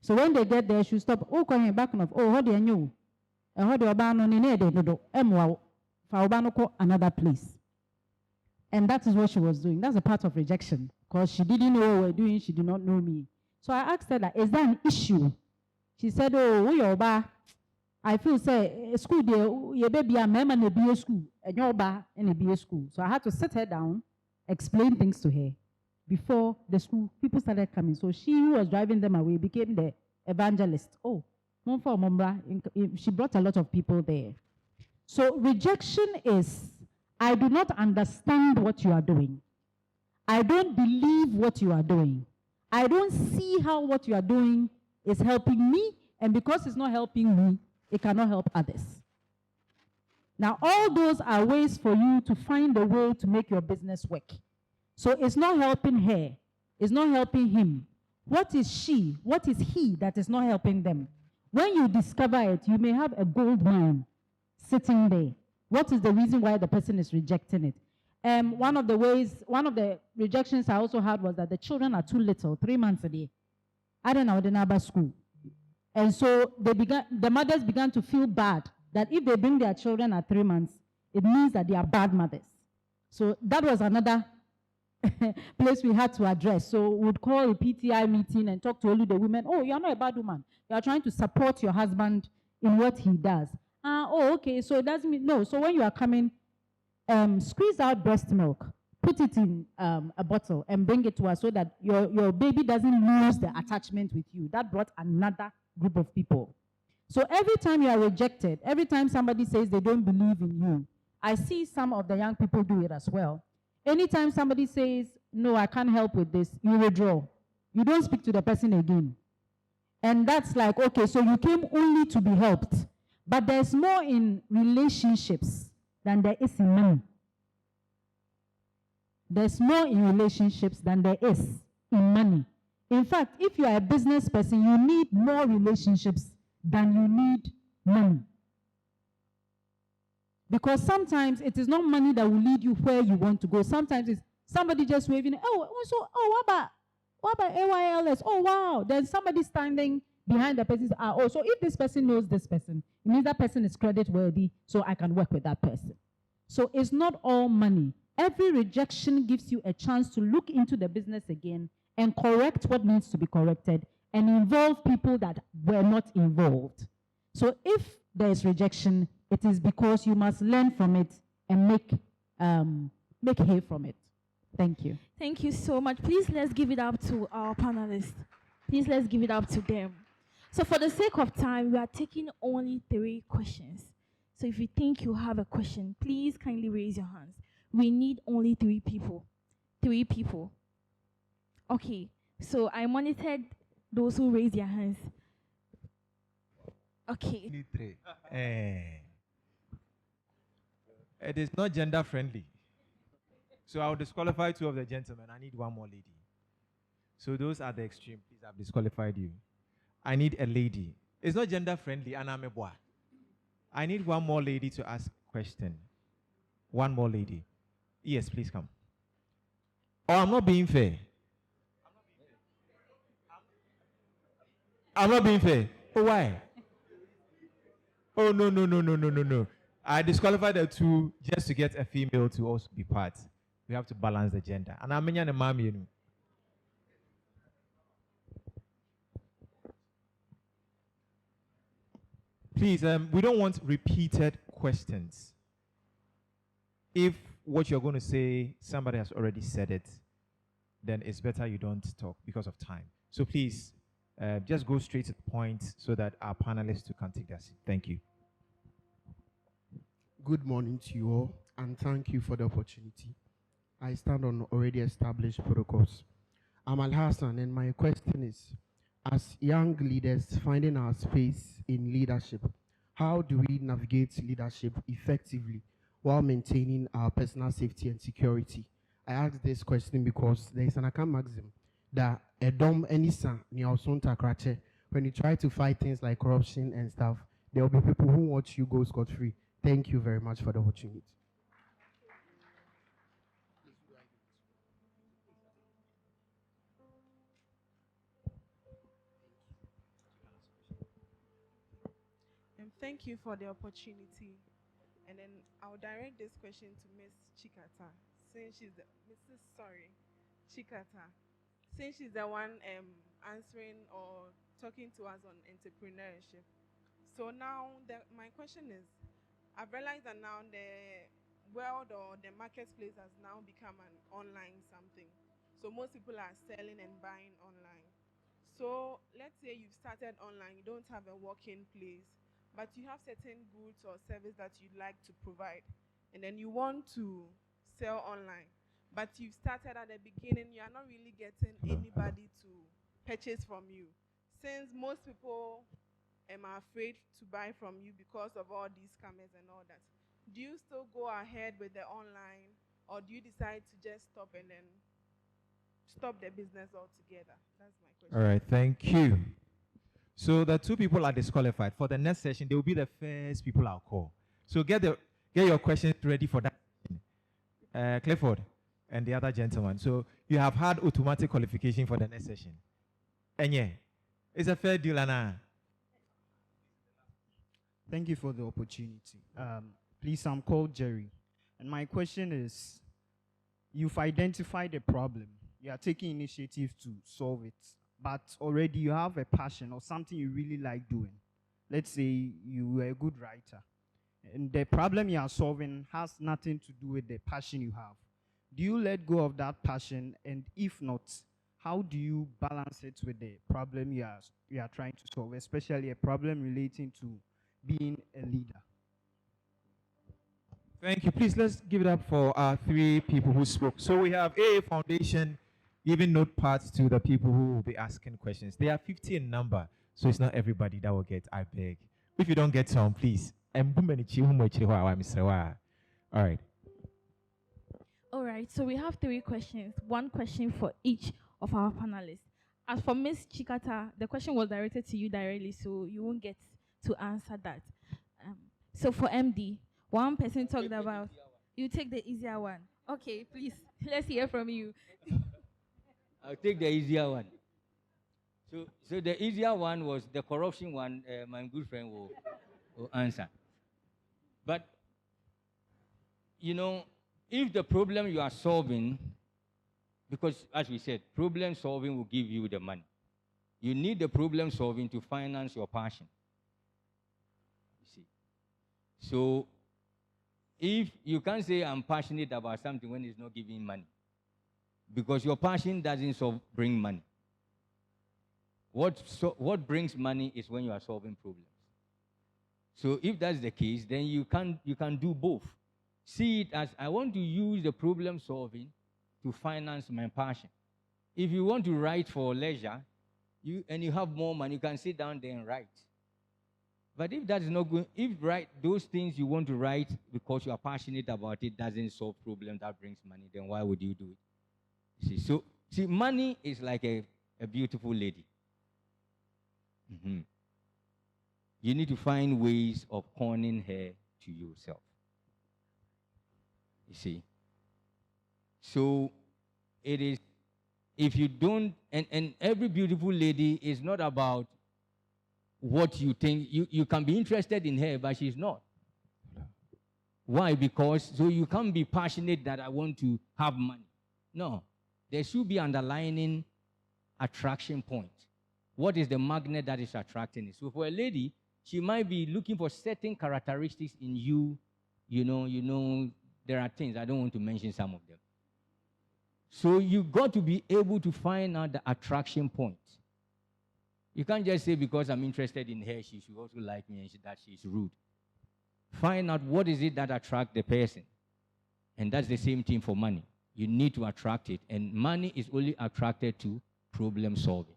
So when they get there, she stop. Oh, coming back enough. Oh, how do you know? And how do you know? Another place. And that is what she was doing. That's a part of rejection because she didn't know what we were doing. She did not know me. So I asked her that, is that an issue? She said, oh, Oyerepa, I feel say school there, your baby a mema na be school, and your ba in a BA school. So I had to sit her down, explain things to her before the school people started coming. So she who was driving them away became the evangelist. Oh, she brought a lot of people there. So rejection is, I do not understand what you are doing. I don't believe what you are doing. I don't see how what you are doing is helping me, and because it's not helping me, it cannot help others. Now, all those are ways for you to find a way to make your business work. So it's not helping her, it's not helping him. What is she, what is he that is not helping them? When you discover it, you may have a gold mine sitting there. What is the reason why the person is rejecting it? One of the rejections I also had was that the children are too little, 3 months a day. I don't know, the school. And so the mothers began to feel bad that if they bring their children at 3 months, it means that they are bad mothers. So that was another place we had to address. So we would call a PTI meeting and talk to all the women. Oh, you're not a bad woman. You are trying to support your husband in what he does. Oh, okay. So it doesn't mean, no. So when you are coming, squeeze out breast milk, put it in a bottle and bring it to us so that your baby doesn't lose the attachment with you. That brought another group of people. So every time you are rejected, every time somebody says they don't believe in you, I see some of the young people do it as well. Anytime somebody says, no, I can't help with this, you withdraw. You don't speak to the person again. And that's like, okay, so you came only to be helped. But there's more in relationships than there is in money. There's more in relationships than there is in money. In fact, if you are a business person, you need more relationships than you need money. Because sometimes it is not money that will lead you where you want to go. Sometimes it's somebody just waving, what about AYLS? Oh, wow. Then somebody standing behind the person, so if this person knows this person, it means that person is credit worthy, so I can work with that person. So it's not all money. Every rejection gives you a chance to look into the business again and correct what needs to be corrected and involve people that were not involved. So if there is rejection, it is because you must learn from it and make hay from it. Thank you. Thank you so much. Please let's give it up to our panelists. Please let's give it up to them. So for the sake of time, we are taking only 3 questions. So if you think you have a question, please kindly raise your hands. We need only 3 people. 3 people. Okay, so I monitored those who raised their hands. Okay. Need 3. It is not gender friendly. So I'll disqualify 2 of the gentlemen. I need 1 more lady. So those are the extreme. Please, I've disqualified you. I need a lady. It's not gender friendly, and I'm a boy. I need 1 more lady to ask a question. 1 more lady. Yes, please come. Oh, I'm not being fair. I'm not being fair. Oh, why? Oh, no. I disqualified the 2 just to get a female to also be part. We have to balance the gender. And I'm a mom, you know. Please, we don't want repeated questions. If what you're going to say, somebody has already said it, then it's better you don't talk because of time. So please, just go straight to the point so that our panelists can take their seat. Thank you. Good morning to you all, and thank you for the opportunity. I stand on already established protocols. I'm Al Hassan, and my question is, as young leaders finding our space in leadership, how do we navigate leadership effectively while maintaining our personal safety and security? I ask this question because there is an account maxim that when you try to fight things like corruption and stuff, there will be people who watch you go scot-free. Thank you very much for the opportunity. Thank you for the opportunity. And then I'll direct this question to Ms. Chikata, since she's the, Chikata, since she's the one answering or talking to us on entrepreneurship. So now my question is, I've realized that now the world or the marketplace has now become an online something. So most people are selling and buying online. So let's say you've started online, you don't have a working place, but you have certain goods or service that you'd like to provide, and then you want to sell online, but you've started at the beginning, you are not really getting anybody to purchase from you. Since most people are afraid to buy from you because of all these scammers and all that, do you still go ahead with the online, or do you decide to just stop and then stop the business altogether? That's my question. All right, thank you. So the 2 people are disqualified. For the next session, they will be the first people I'll call. So get your questions ready for that. Clifford and the other gentleman. So you have had automatic qualification for the next session. And yeah, it's a fair deal, Anna. Thank you for the opportunity. Please, I'm called Jerry. And my question is, you've identified a problem. You are taking initiative to solve it. But already you have a passion or something you really like doing. Let's say you are a good writer. And the problem you are solving has nothing to do with the passion you have. Do you let go of that passion? And if not, how do you balance it with the problem you are trying to solve, especially a problem relating to being a leader? Thank you. Please, let's give it up for our 3 people who spoke. So we have AA Foundation giving notepads to the people who will be asking questions. They are 50 in number, so it's not everybody that will get, I beg. If you don't get some, please. All right. All right, so we have 3 questions, 1 question for each of our panelists. As for Ms. Chikata, the question was directed to you directly, so you won't get to answer that. So for MD, one person talked about, you take the easier one. Okay, please, let's hear from you. I'll take the easier one. So the easier one was the corruption one. My good friend will answer. But, you know, if the problem you are solving, because as we said, problem solving will give you the money. You need the problem solving to finance your passion. You see. So if you can't say I'm passionate about something when it's not giving money, because your passion doesn't bring money. What brings money is when you are solving problems. So if that's the case, then you can do both. See it as I want to use the problem solving to finance my passion. If you want to write for leisure, and you have more money, you can sit down there and write. But if that is not good, if those things you want to write because you are passionate about it doesn't solve problems that brings money, then why would you do it? See, money is like a beautiful lady. Mm-hmm. You need to find ways of conning her to yourself. You see? So it is, if you don't, and every beautiful lady is not about what you think. You can be interested in her, but she's not. Why? Because, so you can't be passionate that I want to have money. No. There should be underlying attraction point. What is the magnet that is attracting it? So for a lady, she might be looking for certain characteristics in you. You know, there are things, I don't want to mention some of them. So you got to be able to find out the attraction point. You can't just say because I'm interested in her, she should also like me and that she's rude. Find out what is it that attracts the person. And that's the same thing for money. You need to attract it. And money is only attracted to problem solving.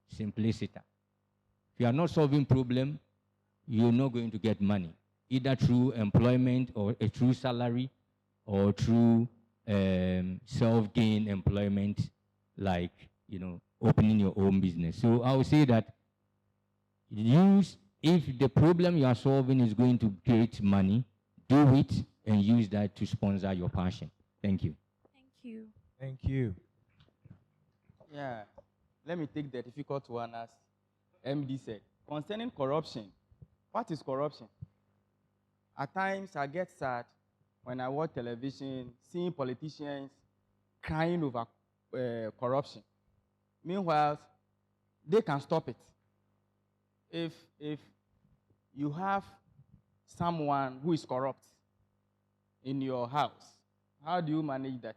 Simplicity. If you are not solving problem, you're not going to get money. Either through employment or a true salary or through self-gain employment, like, opening your own business. So I would say that if the problem you are solving is going to create money, do it and use that to sponsor your passion. Thank you. Thank you. Thank you. Yeah, let me take the difficult one as MD said. Concerning corruption, what is corruption? At times I get sad when I watch television, seeing politicians crying over corruption. Meanwhile, they can stop it. If you have someone who is corrupt in your house, how do you manage that?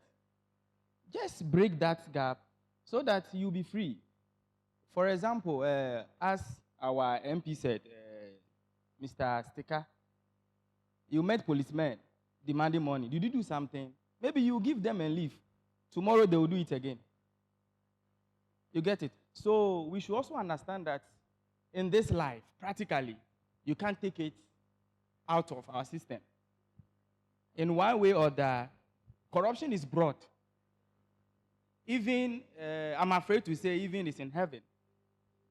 Just break that gap so that you'll be free. For example, as our MP said, Mr. Sticker, you met policemen demanding money. Did you do something? Maybe you give them and leave. Tomorrow they will do it again. You get it? So we should also understand that in this life, practically, you can't take it out of our system. In one way or the other, corruption is broad. Even, I'm afraid to say, even it's in heaven.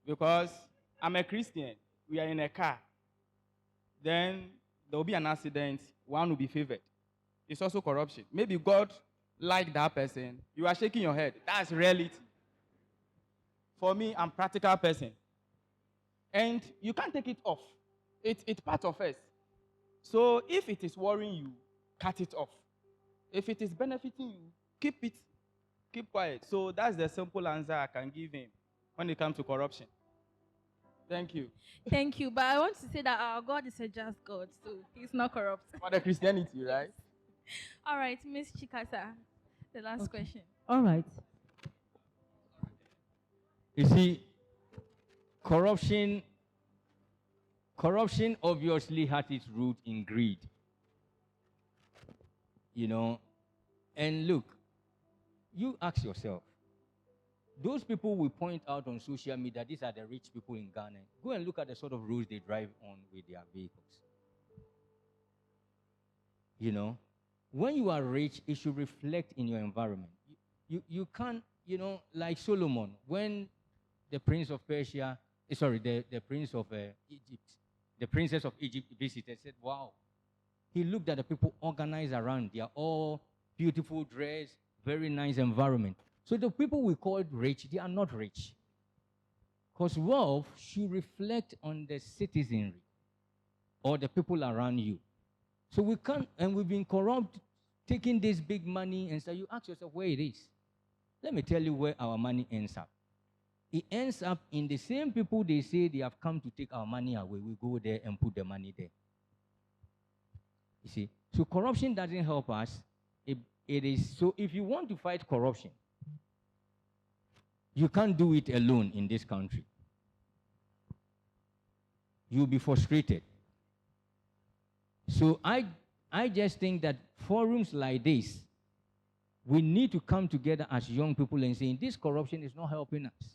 Because I'm a Christian. We are in a car. Then there will be an accident. One will be favored. It's also corruption. Maybe God liked that person. You are shaking your head. That's reality. For me, I'm a practical person. And you can't take it off. It's part of us. So if it is worrying you, cut it off. If it is benefiting you, keep it. Keep quiet. So that's the simple answer I can give him when it comes to corruption. Thank you. Thank you. But I want to say that our God is a just God, so he's not corrupt. For the Christianity, right? All right, Miss Chikasa, the last question. All right. You see, corruption obviously has its root in greed. You know, and look, you ask yourself, those people we point out on social media, these are the rich people in Ghana. Go and look at the sort of roads they drive on with their vehicles. You know, when you are rich, it should reflect in your environment. You can't, you know, like Solomon, when the prince of Persia, the prince of Egypt, the princess of Egypt visited, said, wow. He looked at the people organized around. They are all beautiful dress, very nice environment. So the people we call rich, they are not rich. Because wealth should reflect on the citizenry or the people around you. So we can't, and we've been corrupt, taking this big money, and so you ask yourself where it is. Let me tell you where our money ends up. It ends up in the same people they say they have come to take our money away. We go there and put the money there. You see? So corruption doesn't help us. It is, so if you want to fight corruption, you can't do it alone in this country. You'll be frustrated. So I just think that forums like this, we need to come together as young people and say, this corruption is not helping us.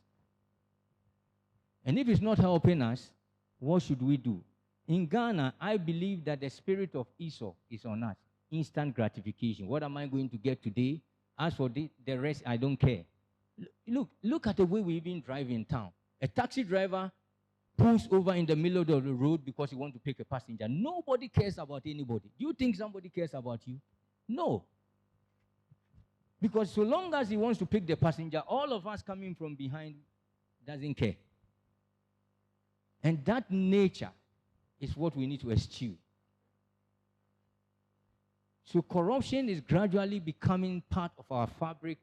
And if it's not helping us, what should we do? In Ghana, I believe that the spirit of Esau is on us. Instant gratification. What am I going to get today? As for the rest, I don't care. Look at the way we even drive in town. A taxi driver pulls over in the middle of the road because he wants to pick a passenger. Nobody cares about anybody. Do you think somebody cares about you? No. Because so long as he wants to pick the passenger, all of us coming from behind doesn't care. And that nature is what we need to eschew. So corruption is gradually becoming part of our fabric,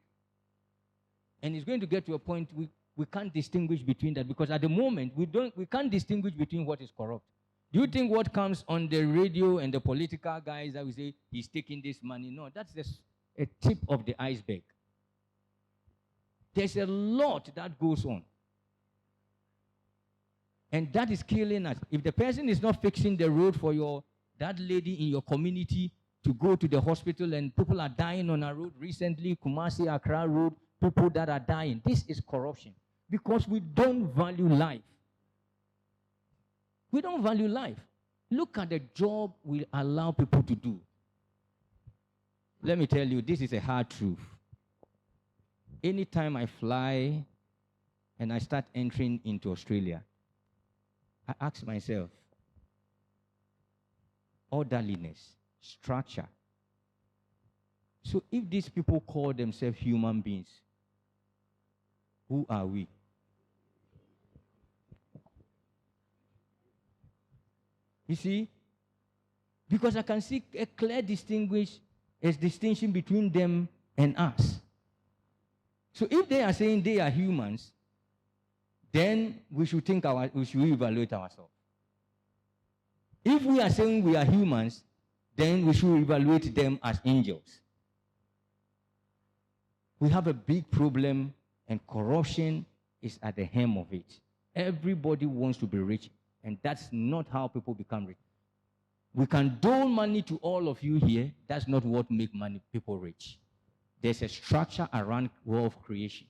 and it's going to get to a point we can't distinguish between that, because at the moment we can't distinguish between what is corrupt. Do you think what comes on the radio and the political guys that we say he's taking this money? No, that's just a tip of the iceberg. There's a lot that goes on. And that is killing us. If the person is not fixing the road for that lady in your community to go to the hospital, and people are dying on a road recently, Kumasi, Accra Road, people that are dying. This is corruption. Because we don't value life. We don't value life. Look at the job we allow people to do. Let me tell you, this is a hard truth. Anytime I fly and I start entering into Australia, I ask myself, orderliness, structure. So if these people call themselves human beings, who are we? You see? Because I can see a clear distinction between them and us. So if they are saying they are humans, then we should evaluate ourselves. If we are saying we are humans, then we should evaluate them as angels. We have a big problem, and corruption is at the hem of it. Everybody wants to be rich, and that's not how people become rich. We can dole money to all of you here. That's not what makes people rich. There's a structure around wealth creation.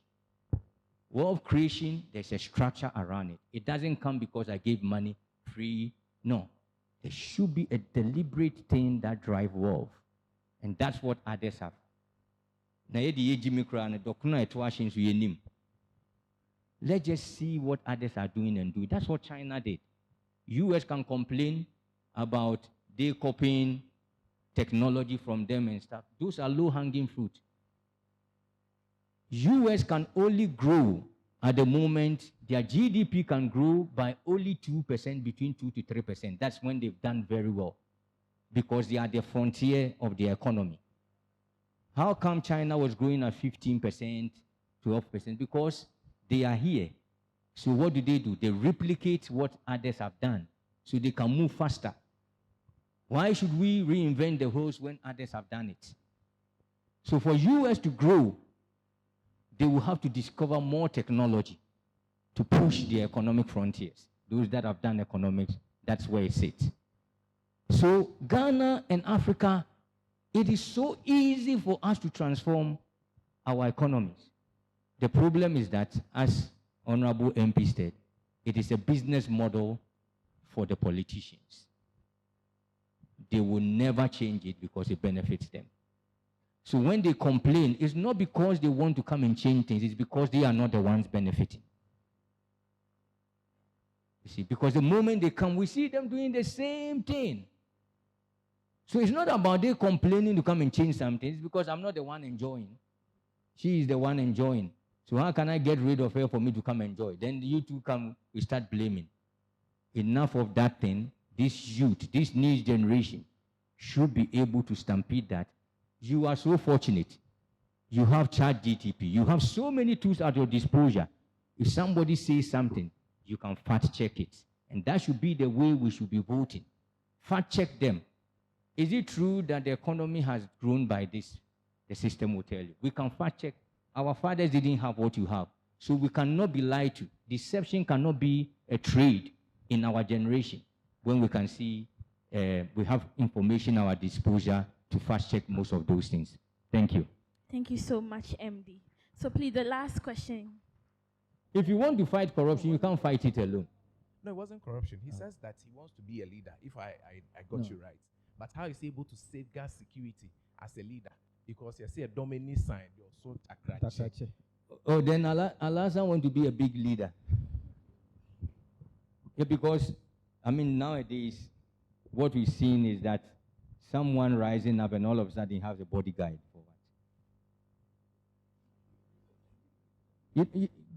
Wealth creation, there's a structure around it. It doesn't come because I gave money free. No. There should be a deliberate thing that drives wealth. And that's what others have. Let's just see what others are doing and do. That's what China did. US can complain about they copying technology from them and stuff. Those are low-hanging fruit. US can only grow At the moment, their GDP can grow by only 2%, between 2 to 3%. That's when they've done very well, because they are the frontier of the economy. How come China was growing at 15%, 12%? Because they are here. So what do? They replicate what others have done, so they can move faster. Why should we reinvent the wheels when others have done it? So for US to grow, they will have to discover more technology to push the economic frontiers. Those that have done economics, that's where it sits. So Ghana and Africa, it is so easy for us to transform our economies. The problem is that, as Honorable MP said, it is a business model for the politicians. They will never change it because it benefits them. So when they complain, it's not because they want to come and change things, it's because they are not the ones benefiting. You see, because the moment they come, we see them doing the same thing. So it's not about they complaining to come and change something, it's because I'm not the one enjoying. She is the one enjoying. So how can I get rid of her for me to come enjoy? Then you two come, we start blaming. Enough of that thing. This youth, this new generation should be able to stampede that. You are so fortunate. You have ChatGPT. You have so many tools at your disposal. If somebody says something, you can fact check it. And that should be the way we should be voting. Fact check them. Is it true that the economy has grown by this? The system will tell you. We can fact check. Our fathers didn't have what you have. So we cannot be lied to. Deception cannot be a trade in our generation when we can see we have information at our disposal to fast check most of those things. Thank you. Thank you so much, MD. So please, the last question. If you want to fight corruption, you can't fight it alone. No, it wasn't corruption. He says that he wants to be a leader, if I got you right. But how is he able to safeguard security as a leader? Because you see a dominant sign, you're so akrache. Oh, then Alasan want to be a big leader. Yeah, because, I mean, nowadays, what we've seen is that someone rising up and all of a sudden has a bodyguard for what?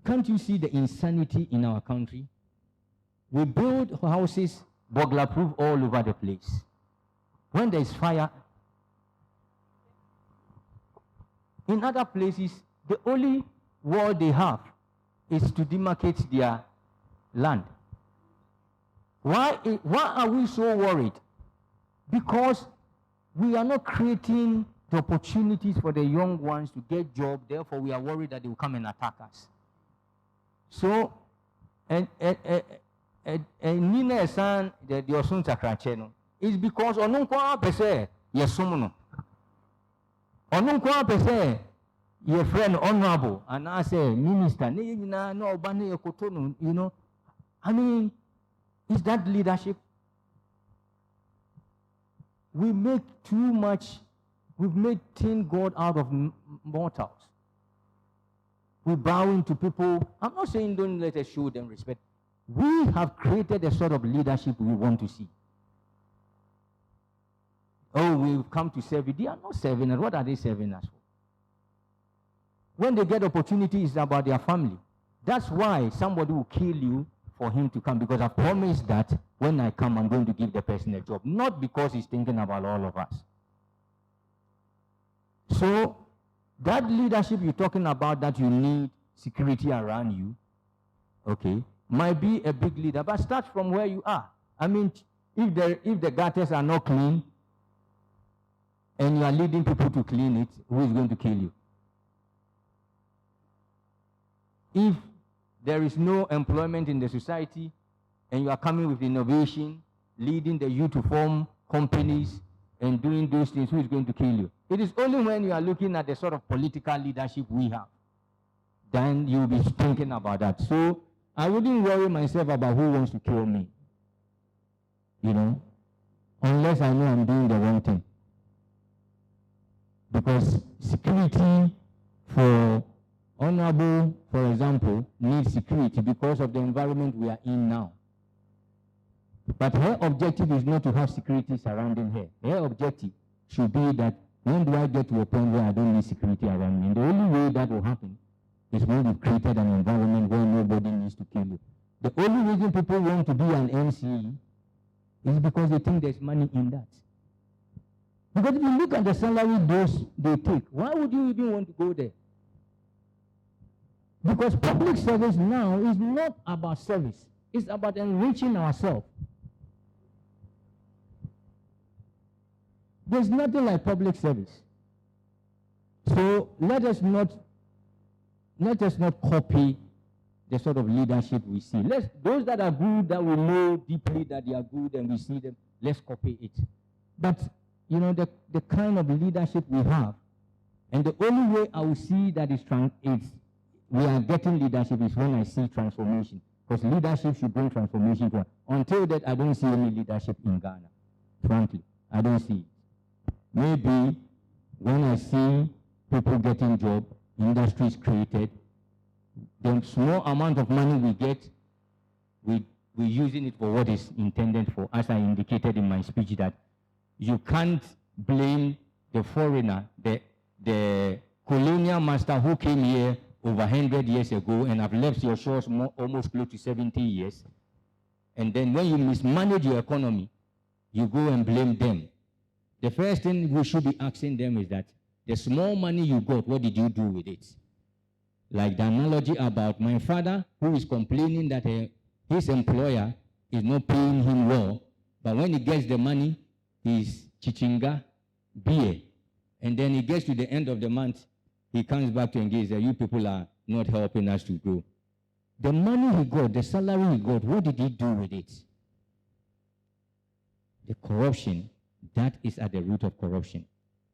Can't you see the insanity in our country? We build houses burglar-proof all over the place. When there's fire, in other places, the only wall they have is to demarcate their land. Why are we so worried? Because we are not creating the opportunities for the young ones to get jobs, therefore we are worried that they will come and attack us. So, Nina San, the Osun Takracheno, is because Onunkwa Pese, Yesumuno. Onunkwa Pese, your friend honorable, and I say, Minister, you know, I mean, is that leadership? We make too much, we've made thin God out of mortals. We bow into people. I'm not saying don't let us show them respect. We have created a sort of leadership we want to see. Oh, we've come to serve you. They are not serving us. What are they serving us for? When they get opportunities, it's about their family. That's why somebody will kill you for him to come, because I promised that when I come, I'm going to give the person a job. Not because he's thinking about all of us. So, that leadership you're talking about, that you need security around you, okay, might be a big leader, but start from where you are. I mean, if the gutters are not clean, and you are leading people to clean it, who is going to kill you? If there is no employment in the society, and you are coming with innovation, leading the youth to form companies, and doing those things, who is going to kill you? It is only when you are looking at the sort of political leadership we have, then you'll be thinking about that. So I wouldn't worry myself about who wants to kill me, you know, unless I know I'm doing the wrong thing. Because security for Honorable, for example, needs security because of the environment we are in now. But her objective is not to have security surrounding her. Her objective should be that, when do I get to a point where I don't need security around me? And the only way that will happen is when you've created an environment where nobody needs to kill you. The only reason people want to be an MC is because they think there's money in that. Because if you look at the salary they take, why would you even want to go there? Because public service now is not about service. It's about enriching ourselves. There's nothing like public service. So let us not copy the sort of leadership we see. Those that are good, that we know deeply that they are good and we see them, let's copy it. But you know, the kind of leadership we have, and the only way I will see that we are getting leadership is when I see transformation. Because leadership should bring transformation to us. Until that, I don't see any leadership in Ghana. Frankly, I don't see it. Maybe when I see people getting jobs, industries created, the small amount of money we get, we're using it for what is intended for, as I indicated in my speech, that you can't blame the foreigner, the colonial master who came here over 100 years ago and have left your shores almost close to 70 years. And then when you mismanage your economy, you go and blame them. The first thing we should be asking them is that the small money you got, what did you do with it? Like the analogy about my father who is complaining that his employer is not paying him well, but when he gets the money, he's chichinga, beer. And then he gets to the end of the month, he comes back to engage that you people are not helping us to grow. The money he got, the salary he got, what did he do with it? The corruption, that is at the root of corruption.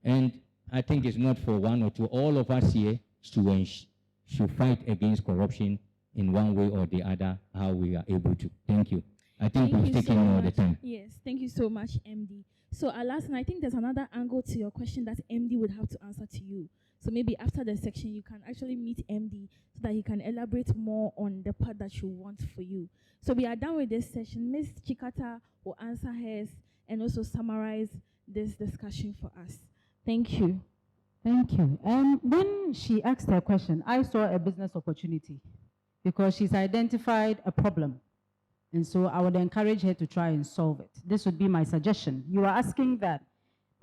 And I think it's not for one or two. All of us here should fight against corruption in one way or the other, how we are able to. Thank you. I think we've taken all the time. Yes, thank you so much, MD. So, Alas, and I think there's another angle to your question that MD would have to answer to you. So maybe after the section, you can actually meet MD so that he can elaborate more on the part that you want for you. So we are done with this session. Ms. Chikata will answer hers and also summarize this discussion for us. Thank you. Thank you. When she asked her question, I saw a business opportunity because she's identified a problem. And so I would encourage her to try and solve it. This would be my suggestion. You are asking that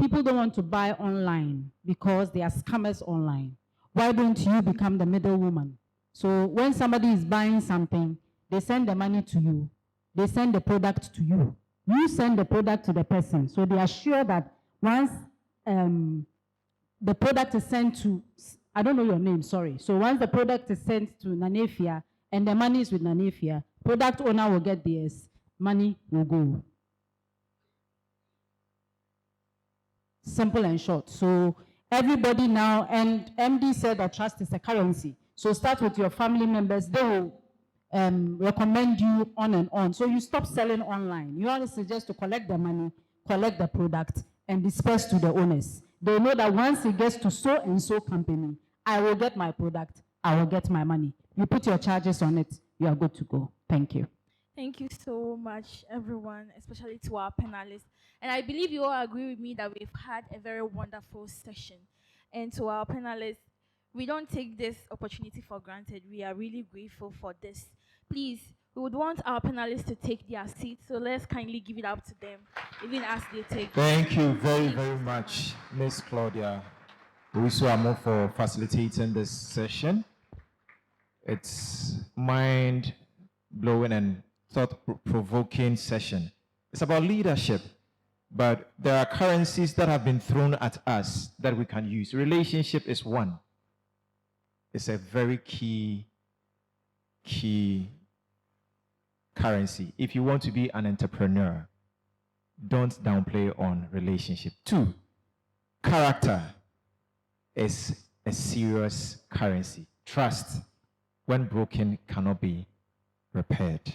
people don't want to buy online because they are scammers online. Why don't you become the middlewoman? So when somebody is buying something, they send the money to you. They send the product to you. You send the product to the person. So they are sure that once the product is sent to, I don't know your name, sorry. So once the product is sent to Nanefia and the money is with Nanefia, product owner will get theirs, money will go. Simple and short. So everybody now, and MD said that trust is a currency. So start with your family members. They will recommend you on and on. So you stop selling online. You only suggest to collect the money, collect the product, and disperse to the owners. They know that once it gets to so and so company, I will get my product, I will get my money. You put your charges on it, you are good to go. Thank you. Thank you so much, everyone, especially to our panelists. And I believe you all agree with me that we've had a very wonderful session. And to our panelists, we don't take this opportunity for granted. We are really grateful for this. Please, we would want our panelists to take their seats, so let's kindly give it up to them, even as they take. Thank you very, very much, Ms. Claudia Owusu-Amo, for facilitating this session. It's mind-blowing and thought-provoking session. It's about leadership, but there are currencies that have been thrown at us that we can use. Relationship is one. It's a very key currency. If you want to be an entrepreneur, don't downplay on relationship. 2, character is a serious currency. Trust, when broken, cannot be repaired.